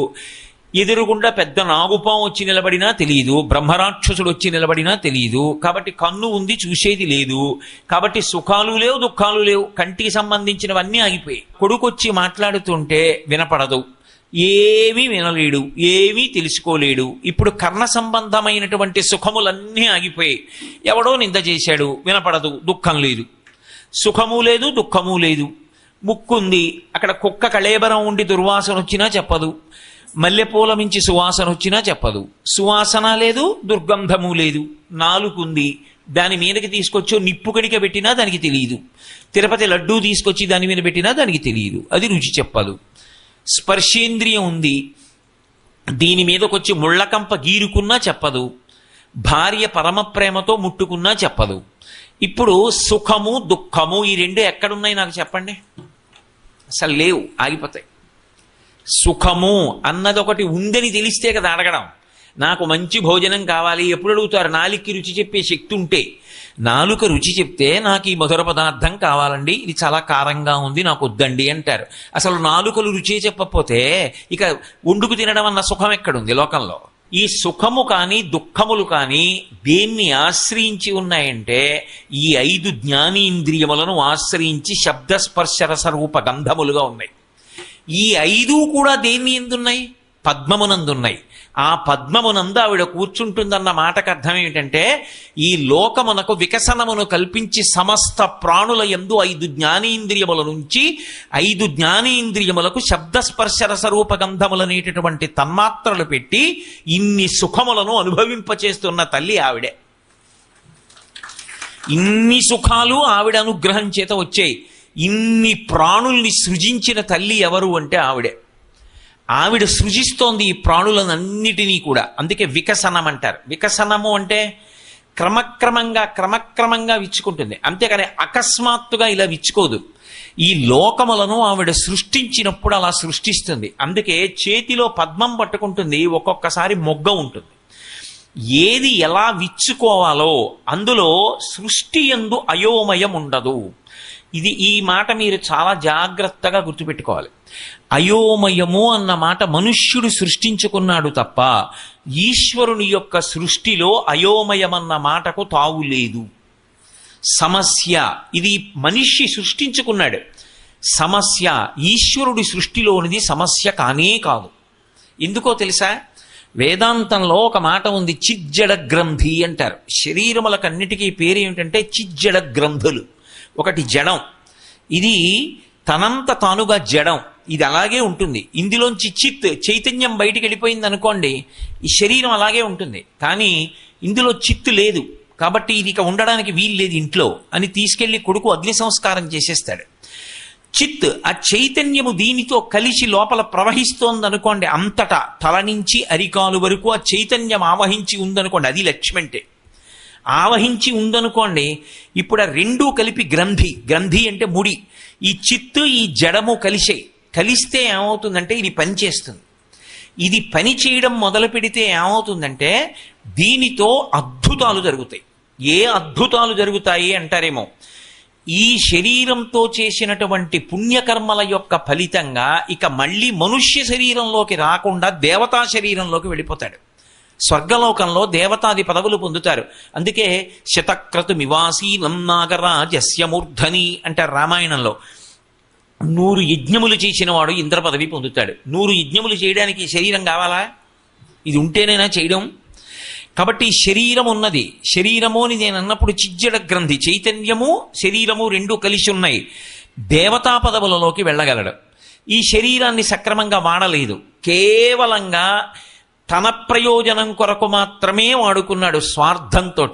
ఎదురుగుండా పెద్ద నాగుపాం వచ్చి నిలబడినా తెలియదు, బ్రహ్మరాక్షసుడు వచ్చి నిలబడినా తెలియదు. కాబట్టి కన్ను ఉంది, చూసేది లేదు. కాబట్టి సుఖాలు లేవు, దుఃఖాలు లేవు, కంటికి సంబంధించినవన్నీ ఆగిపోయి. కొడుకొచ్చి మాట్లాడుతుంటే వినపడదు, ఏమీ వినలేడు, ఏమీ తెలుసుకోలేడు. ఇప్పుడు కర్ణ సంబంధమైనటువంటి సుఖములన్నీ ఆగిపోయి, ఎవడో నింద చేశాడు, వినపడదు, దుఃఖం లేదు. సుఖము లేదు, దుఃఖము లేదు. ముక్కుంది, అక్కడ కుక్క కళేబరం ఉండి దుర్వాసన వచ్చినా చెప్పదు, మల్లెపూల మించి సువాసన వచ్చినా చెప్పదు. సువాసన లేదు, దుర్గంధము లేదు. నాలుగుంది, దాని మీదకి తీసుకొచ్చో నిప్పు కడిక పెట్టినా దానికి తెలియదు. తిరుపతి లడ్డూ తీసుకొచ్చి దాని మీద పెట్టినా దానికి తెలియదు, అది రుచి చెప్పదు. స్పర్శేంద్రియం ఉంది, దీని మీదకొచ్చి ముళ్ళకంప గీరుకున్నా చెప్పదు. భార్య పరమ ప్రేమతో ముట్టుకున్నా చెప్పదు. ఇప్పుడు సుఖము దుఃఖము ఈ రెండు ఎక్కడున్నాయి నాకు చెప్పండి? అసలు లేవు, ఆగిపోతాయి. సుఖము అన్నది ఒకటి ఉందని తెలిస్తే కదా అడగడం. నాకు మంచి భోజనం కావాలి ఎప్పుడు అడుగుతారు? నాలుకకి రుచి చెప్పే శక్తి ఉంటే. నాలుక రుచి చెప్తే నాకు ఈ మధుర పదార్థం కావాలండి, ఇది చాలా కారంగా ఉంది, నాకు వద్దండి అంటారు. అసలు నాలుకలు రుచి చెప్పకపోతే ఇక వండుకు తినడం అన్న సుఖం ఎక్కడుంది లోకంలో? ఈ సుఖము కానీ దుఃఖములు కానీ దేన్ని ఆశ్రయించి ఉన్నాయంటే ఈ 5 జ్ఞానేంద్రియములను ఆశ్రయించి శబ్దస్పర్శ రసరూప గంధములుగా ఉన్నాయి. ఈ 5 కూడా దేన్ని ఎందున్నాయి? పద్మమునందున్నాయి. ఆ పద్మమునందు ఆవిడ కూర్చుంటుందన్న మాటకు అర్థం ఏమిటంటే, ఈ లోకమునకు వికసనమును కల్పించి సమస్త ప్రాణుల యందు 5 జ్ఞానేంద్రియముల నుంచి 5 జ్ఞానేంద్రియములకు శబ్దస్పర్శ రసరూప గంధములనేటటువంటి తన్మాత్రలు పెట్టి ఇన్ని సుఖములను అనుభవింపచేస్తున్న తల్లి ఆవిడే. ఇన్ని సుఖాలు ఆవిడ అనుగ్రహం చేత వచ్చాయి. ఇన్ని ప్రాణుల్ని సృజించిన తల్లి ఎవరు అంటే ఆవిడే. ఆవిడ సృజిస్తోంది ఈ ప్రాణులనన్నిటినీ కూడా. అందుకే వికసనం అంటారు. వికసనము అంటే క్రమక్రమంగా విచ్చుకుంటుంది, అంతేకాని అకస్మాత్తుగా ఇలా విచ్చుకోదు. ఈ లోకములను ఆవిడ సృష్టించినప్పుడు అలా సృష్టిస్తుంది. అందుకే చేతిలో పద్మం పట్టుకుంటుంది, ఒక్కొక్కసారి మొగ్గ ఉంటుంది. ఏది ఎలా విచ్చుకోవాలో అందులో సృష్టి యందు అయోమయం ఉండదు. ఈ మాట మీరు చాలా జాగ్రత్తగా గుర్తుపెట్టుకోవాలి. అయోమయము అన్న మాట మనుష్యుడు సృష్టించుకున్నాడు తప్ప ఈశ్వరుని యొక్క సృష్టిలో అయోమయమన్న మాటకు తావు లేదు. సమస్య ఇది మనిషి సృష్టించుకున్నాడు. సమస్య ఈశ్వరుడి సృష్టిలోనిది సమస్య కానే కాదు. ఎందుకో తెలుసా? వేదాంతంలో ఒక మాట ఉంది, చిజ్జడ గ్రంథి అంటారు. శరీరములకన్నిటికీ పేరు ఏమిటంటే చిజ్జడ గ్రంథులు. ఒకటి జడం, ఇది తనంత తానుగా జడం, ఇది అలాగే ఉంటుంది. ఇందులోంచి చైతన్యం బయటికి వెళ్ళిపోయింది అనుకోండి, ఈ శరీరం అలాగే ఉంటుంది. కానీ ఇందులో చిత్తు లేదు, కాబట్టి ఇది ఇక ఉండడానికి వీలు లేదు ఇంట్లో అని తీసుకెళ్లి కొడుకు అగ్ని సంస్కారం చేసేస్తాడు. చిత్ ఆ చైతన్యము దీనితో కలిసి లోపల ప్రవహిస్తోందనుకోండి, అంతటా తల నుంచి అరికాలు వరకు ఆ చైతన్యం ఆవహించి ఉందనుకోండి, అది లక్ష్మి అంటే. ఆవహించి ఉందనుకోండి, ఇప్పుడు ఆ రెండూ కలిపి గ్రంథి, గ్రంథి అంటే ముడి, ఈ చిత్తు ఈ జడము కలిస్తే ఏమవుతుందంటే ఇది పనిచేస్తుంది. ఇది పని చేయడం మొదలు పెడితే ఏమవుతుందంటే దీనితో అద్భుతాలు జరుగుతాయి. ఏ అద్భుతాలు జరుగుతాయి అంటారేమో, ఈ శరీరంతో చేసినటువంటి పుణ్యకర్మల యొక్క ఫలితంగా ఇక మళ్ళీ మనుష్య శరీరంలోకి రాకుండా దేవతా శరీరంలోకి వెళ్ళిపోతాడు. స్వర్గలోకంలో దేవతాది పదవులు పొందుతారు. అందుకే శతక్రతుమివాసీనం నాగరాజస్య మూర్ధని అంటారు రామాయణంలో. 100 యజ్ఞములు చేసిన వాడు ఇంద్ర పదవి పొందుతాడు. 100 యజ్ఞములు చేయడానికి శరీరం కావాలా? ఇది ఉంటేనైనా చేయడం. కాబట్టి శరీరం ఉన్నది. శరీరము అని నేను అన్నప్పుడు చిజ్జడ గ్రంథి, చైతన్యము శరీరము రెండూ కలిసి ఉన్నాయి. దేవతా పదవులలోకి వెళ్ళగలడు. ఈ శరీరాన్ని సక్రమంగా వాడలేదు, కేవలంగా తన ప్రయోజనం కొరకు మాత్రమే వాడుకున్నాడు స్వార్థంతో.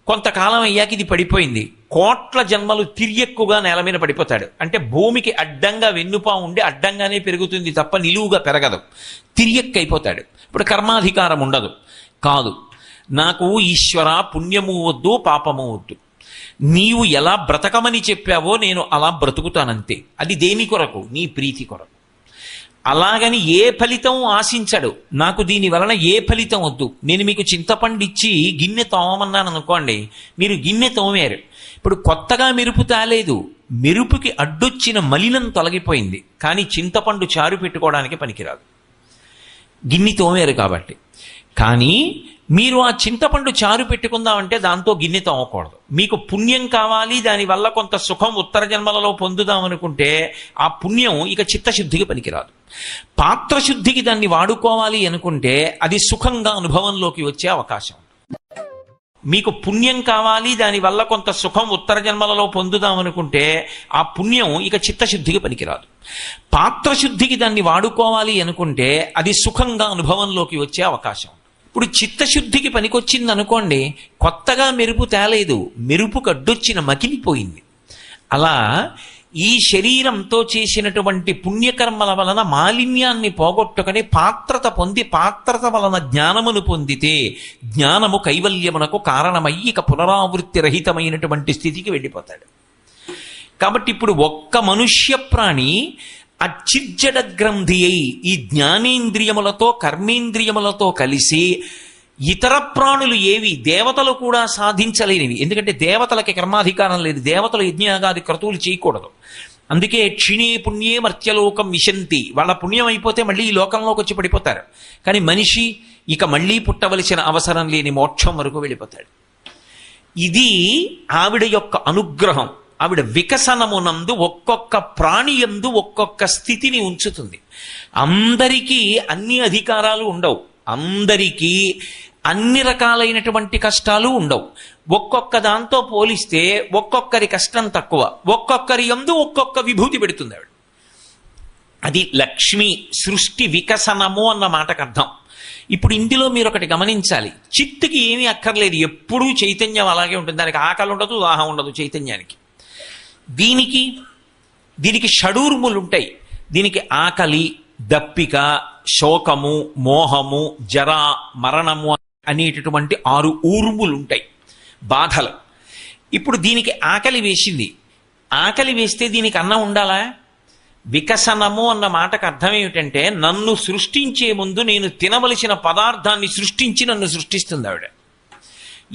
కొంతకాలం అయ్యాక ఇది పడిపోయింది. కోట్ల జన్మలు తిరియక్కుగా నేల మీద పడిపోతాడు. అంటే భూమికి అడ్డంగా వెన్నుపా ఉండి అడ్డంగానే పెరుగుతుంది తప్ప నిలువుగా పెరగదు. తిరియక్కు అయిపోతాడు. ఇప్పుడు కర్మాధికారం ఉండదు. కాదు, నాకు ఈశ్వర పుణ్యము వద్దు పాపము వద్దు, నీవు ఎలా బ్రతకమని చెప్పావో నేను అలా బ్రతుకుతానంతే. అది దేని కొరకు? నీ ప్రీతి కొరకు. అలాగని ఏ ఫలితం ఆశించడు. నాకు దీని వలన ఏ ఫలితం వద్దు. నేను మీకు చింతపండు ఇచ్చి గిన్నె తోమమన్నాను అనుకోండి, మీరు గిన్నె తోమారు. ఇప్పుడు కొత్తగా మెరుపు తాలేదు, మెరుపుకి అడ్డొచ్చిన మలినం తొలగిపోయింది. కానీ చింతపండు చారు పెట్టుకోవడానికి పనికిరాదు, గిన్నె తోమారు కాబట్టి. కానీ మీరు ఆ చింతపండు చారు పెట్టుకుందామంటే దాంతో గిన్నె తోమకూడదు. మీకు పుణ్యం కావాలి, దానివల్ల కొంత సుఖం ఉత్తర జన్మలలో పొందుదామనుకుంటే ఆ పుణ్యం ఇక చిత్తశుద్ధికి పనికిరాదు. పాత్రశుద్ధికి దాన్ని వాడుకోవాలి అనుకుంటే అది సుఖంగా అనుభవంలోకి వచ్చే అవకాశం. మీకు పుణ్యం కావాలి, దానివల్ల కొంత సుఖం ఉత్తర జన్మలలో పొందుదామనుకుంటే ఆ పుణ్యం ఇక చిత్తశుద్ధికి పనికిరాదు. పాత్రశుద్ధికి దాన్ని వాడుకోవాలి అనుకుంటే అది సుఖంగా అనుభవంలోకి వచ్చే అవకాశం. ఇప్పుడు చిత్తశుద్ధికి పనికొచ్చింది అనుకోండి, కొత్తగా మెరుపు తేలేదు, మెరుపుకు అడ్డొచ్చిన మకిలిపోయింది. అలా ఈ శరీరంతో చేసినటువంటి పుణ్యకర్మల వలన మాలిన్యాన్ని పోగొట్టుకుని పాత్రత పొంది, పాత్రత వలన జ్ఞానమును పొందితే జ్ఞానము కైవల్యమునకు కారణమయ్యి ఇక పునరావృత్తి రహితమైనటువంటి స్థితికి వెళ్ళిపోతాడు. కాబట్టి ఇప్పుడు ఒక్క మనుష్య ప్రాణి అచ్చిజ్జడ గ్రంథి అయి ఈ జ్ఞానేంద్రియములతో కర్మేంద్రియములతో కలిసి ఇతర ప్రాణులు ఏవి దేవతలు కూడా సాధించలేనివి. ఎందుకంటే దేవతలకి కర్మాధికారం లేదు, దేవతలు యజ్ఞయాగాది క్రతువులు చేయకూడదు. అందుకే క్షిణే పుణ్యే మర్త్యలోకం విశంతి, వాళ్ళ పుణ్యం అయిపోతే మళ్ళీ ఈ లోకంలోకి వచ్చి పడిపోతారు. కానీ మనిషి ఇక మళ్ళీ పుట్టవలసిన అవసరం లేని మోక్షం వరకు వెళ్ళిపోతాడు. ఇది ఆవిడ యొక్క అనుగ్రహం. ఆవిడ వికసనమునందు ఒక్కొక్క ప్రాణియందు ఒక్కొక్క స్థితిని ఉంచుతుంది. అందరికీ అన్ని అధికారాలు ఉండవు, అందరికీ అన్ని రకాలైనటువంటి కష్టాలు ఉండవు. ఒక్కొక్క దాంతో పోలిస్తే ఒక్కొక్కరి కష్టం తక్కువ, ఒక్కొక్కరి యందు ఒక్కొక్క విభూతి పెడుతుంది ఆవిడ. అది లక్ష్మి సృష్టి వికసనము అన్న మాటకు అర్థం. ఇప్పుడు ఇందులో మీరు ఒకటి గమనించాలి, చిత్తుకి ఏమీ అక్కర్లేదు, ఎప్పుడూ చైతన్యం అలాగే ఉంటుంది. దానికి ఆకలి ఉండదు, దాహం ఉండదు చైతన్యానికి. దీనికి షడూర్ములు ఉంటాయి. దీనికి ఆకలి, దప్పిక, శోకము, మోహము, జర, మరణము అనేటటువంటి 6 ఊర్ములు ఉంటాయి, బాధలు. ఇప్పుడు దీనికి ఆకలి వేసింది, ఆకలి వేస్తే దీనికి అన్నం ఉండాలా? వికసనము అన్న మాటకు అర్థం ఏమిటంటే నన్ను సృష్టించే ముందు నేను తినవలసిన పదార్థాన్ని సృష్టించి నన్ను సృష్టిస్తుంది ఆవిడ.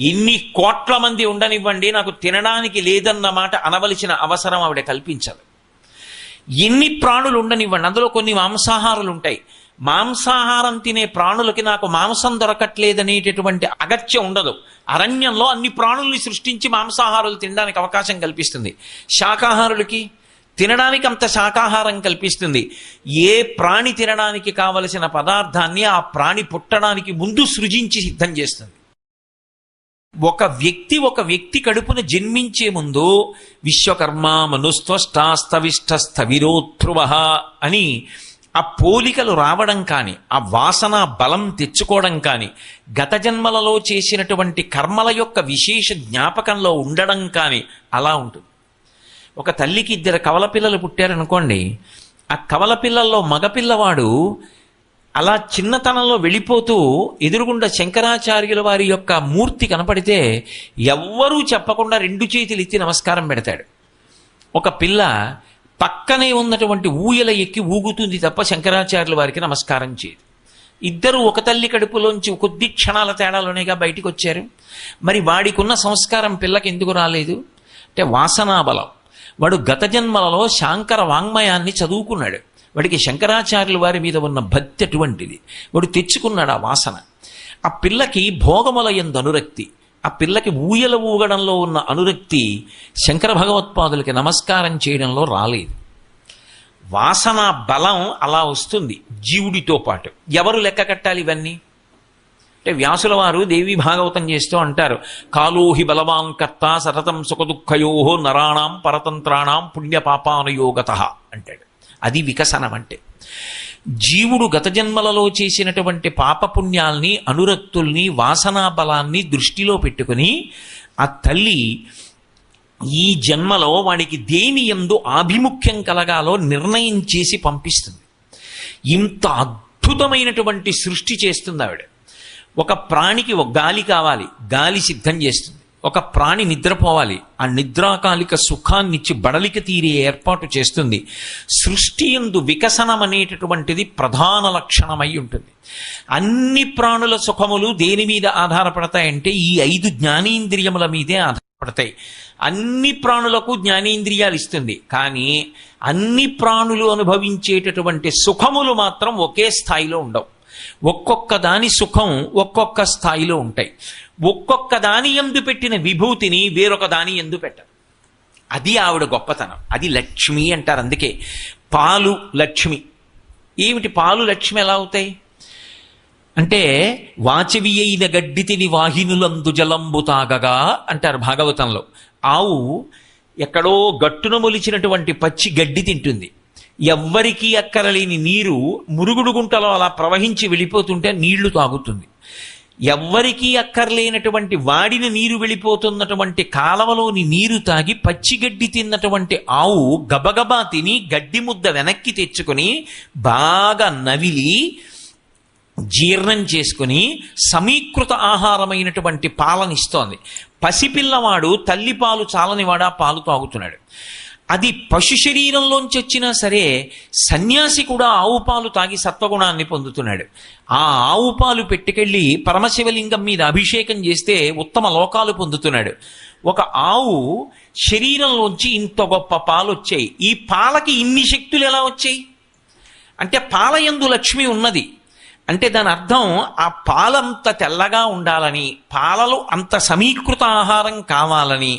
ఇన్ని కోట్ల మంది ఉండనివ్వండి, నాకు తినడానికి లేదన్న మాట అనవలసిన అవసరం ఆవిడ కల్పించదు. ఎన్ని ప్రాణులు ఉండనివ్వండి, అందులో కొన్ని మాంసాహారులు ఉంటాయి, మాంసాహారం తినే ప్రాణులకి నాకు మాంసం దొరకట్లేదనేటటువంటి అగత్యం ఉండదు. అరణ్యంలో అన్ని ప్రాణుల్ని సృష్టించి మాంసాహారులు తినడానికి అవకాశం కల్పిస్తుంది. శాకాహారులకి తినడానికి అంత శాకాహారం కల్పిస్తుంది. ఏ ప్రాణి తినడానికి కావలసిన పదార్థాన్ని ఆ ప్రాణి పుట్టడానికి ముందు సృజించి సిద్ధం చేస్తుంది. ఒక వ్యక్తి కడుపున జన్మించే ముందు విశ్వకర్మ మనుస్త్వష్టాస్తవిష్టస్థవిరోధ్రువ అని ఆ పోలికలు రావడం కానీ, ఆ వాసన బలం తెచ్చుకోవడం కానీ, గత జన్మలలో చేసినటువంటి కర్మల యొక్క విశేష జ్ఞాపకంలో ఉండడం కానీ అలా ఉంటుంది. ఒక తల్లికి 2 కవల పిల్లలు పుట్టారనుకోండి, ఆ కవల పిల్లల్లో మగపిల్లవాడు అలా చిన్నతనంలో వెళ్ళిపోతూ ఎదురుగుండా శంకరాచార్యుల వారి యొక్క మూర్తి కనపడితే ఎవ్వరూ చెప్పకుండా 2 చేతులు ఎత్తి నమస్కారం పెడతాడు. ఒక పిల్ల పక్కనే ఉన్నటువంటి ఊయల ఎక్కి ఊగుతుంది తప్ప శంకరాచార్యుల వారికి నమస్కారం చేయదు. ఇద్దరు ఒక తల్లి కడుపులోంచి కొద్ది క్షణాల తేడాలోనేగా బయటికి వచ్చారు. మరి వాడికున్న సంస్కారం పిల్లకి ఎందుకు రాలేదు అంటే వాసనాబలం. వాడు గత జన్మలలో శాంకర వాంగ్మయాన్ని చదువుకున్నాడు. వాడికి శంకరాచార్యుల వారి మీద ఉన్న భక్తి అటువంటిది. వాడు తెచ్చుకున్నాడు ఆ వాసన. ఆ పిల్లకి భోగములయందు అనురక్తి, ఆ పిల్లకి ఊయల ఊగడంలో ఉన్న అనురక్తి శంకర భగవత్పాదులకి నమస్కారం చేయడంలో రాలేదు. వాసన బలం అలా వస్తుంది జీవుడితో పాటు. ఎవరు లెక్క కట్టాలి ఇవన్నీ అంటే వ్యాసుల వారు దేవీ భాగవతం చేస్తూ అంటారు, కాలోహి బలవాన్ కర్త సతతం సుఖదుఃఖయో నరాణం పరతంత్రాణం పుణ్యపాపానుయోగత అంటాడు. అది వికసనం అంటే. జీవుడు గత జన్మలలో చేసినటువంటి పాపపుణ్యాల్ని, అనురక్తుల్ని, వాసనా బలాన్ని దృష్టిలో పెట్టుకుని ఆ తల్లి ఈ జన్మలో వాడికి దేని యందు ఆభిముఖ్యం కలగాలో నిర్ణయం చేసి పంపిస్తుంది. ఇంత అద్భుతమైనటువంటి సృష్టి చేస్తుంది ఆవిడ. ఒక ప్రాణికి ఒక గాలి కావాలి, గాలి సిద్ధం చేస్తుంది. ఒక ప్రాణి నిద్రపోవాలి, ఆ నిద్రాకాలిక సుఖాన్నిచ్చి బడలిక తీరే ఏర్పాటు చేస్తుంది. సృష్టి యందు వికసనం అనేటటువంటిది ప్రధాన లక్షణమై ఉంటుంది. అన్ని ప్రాణుల సుఖములు దేని మీద ఆధారపడతాయంటే ఈ 5 జ్ఞానేంద్రియముల మీదే ఆధారపడతాయి. అన్ని ప్రాణులకు జ్ఞానేంద్రియాలు ఇస్తుంది, కానీ అన్ని ప్రాణులు అనుభవించేటటువంటి సుఖములు మాత్రం ఒకే స్థాయిలో ఉండవు. ఒక్కొక్క దాని సుఖం ఒక్కొక్క స్థాయిలో ఉంటాయి. ఒక్కొక్క దాని యందు పెట్టిన విభూతిని వేరొక దాని యందు పెట్టరు. అది ఆవిడ గొప్పతనం. అది లక్ష్మి అంటారు. అందుకే పాలు లక్ష్మి. ఏమిటి పాలు లక్ష్మి ఎలా అవుతాయి అంటే, వాచవి అయిన గడ్డి తిని వాహినులందు జలంబు తాగగా అంటారు భాగవతంలో. ఆవు ఎక్కడో గట్టున మొలిచినటువంటి పచ్చి గడ్డి తింటుంది. ఎవ్వరికీ అక్కరలేని నీరు మురుగుడు గుంటలో అలా ప్రవహించి వెళ్ళిపోతుంటే నీళ్లు తాగుతుంది. ఎవ్వరికీ అక్కర్లేనటువంటి వాడిన నీరు వెళ్ళిపోతున్నటువంటి కాలవలోని నీరు తాగి పచ్చిగడ్డి తిన్నటువంటి ఆవు గబగబా తిని గడ్డి ముద్ద వెనక్కి తెచ్చుకొని బాగా నవిలి జీర్ణం చేసుకుని సమీకృత ఆహారమైనటువంటి పాలనిస్తోంది. పసిపిల్లవాడు తల్లిపాలు చాలనివాడా పాలు తాగుతున్నాడు. అది పశు శరీరంలోంచి వచ్చినా సరే సన్యాసి కూడా ఆవు పాలు తాగి సత్వగుణాన్ని పొందుతున్నాడు. ఆ ఆవు పాలు పెట్టుకెళ్ళి పరమశివలింగం మీద అభిషేకం చేస్తే ఉత్తమ లోకాలు పొందుతున్నాడు. ఒక ఆవు శరీరంలోంచి ఇంత గొప్ప పాలు వచ్చాయి. ఈ పాలకి ఇన్ని శక్తులు ఎలా వచ్చాయి అంటే పాలయందు లక్ష్మి ఉన్నది. అంటే దాని అర్థం ఆ పాలంత తెల్లగా ఉండాలని, పాలలో అంత సమీకృత ఆహారం కావాలని,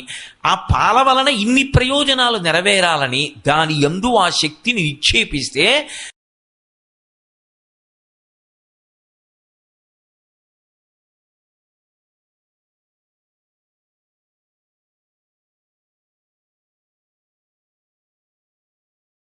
ఆ పాల వలన ఇన్ని ప్రయోజనాలు నెరవేరాలని దాని యందు ఆ శక్తిని నిక్షేపిస్తే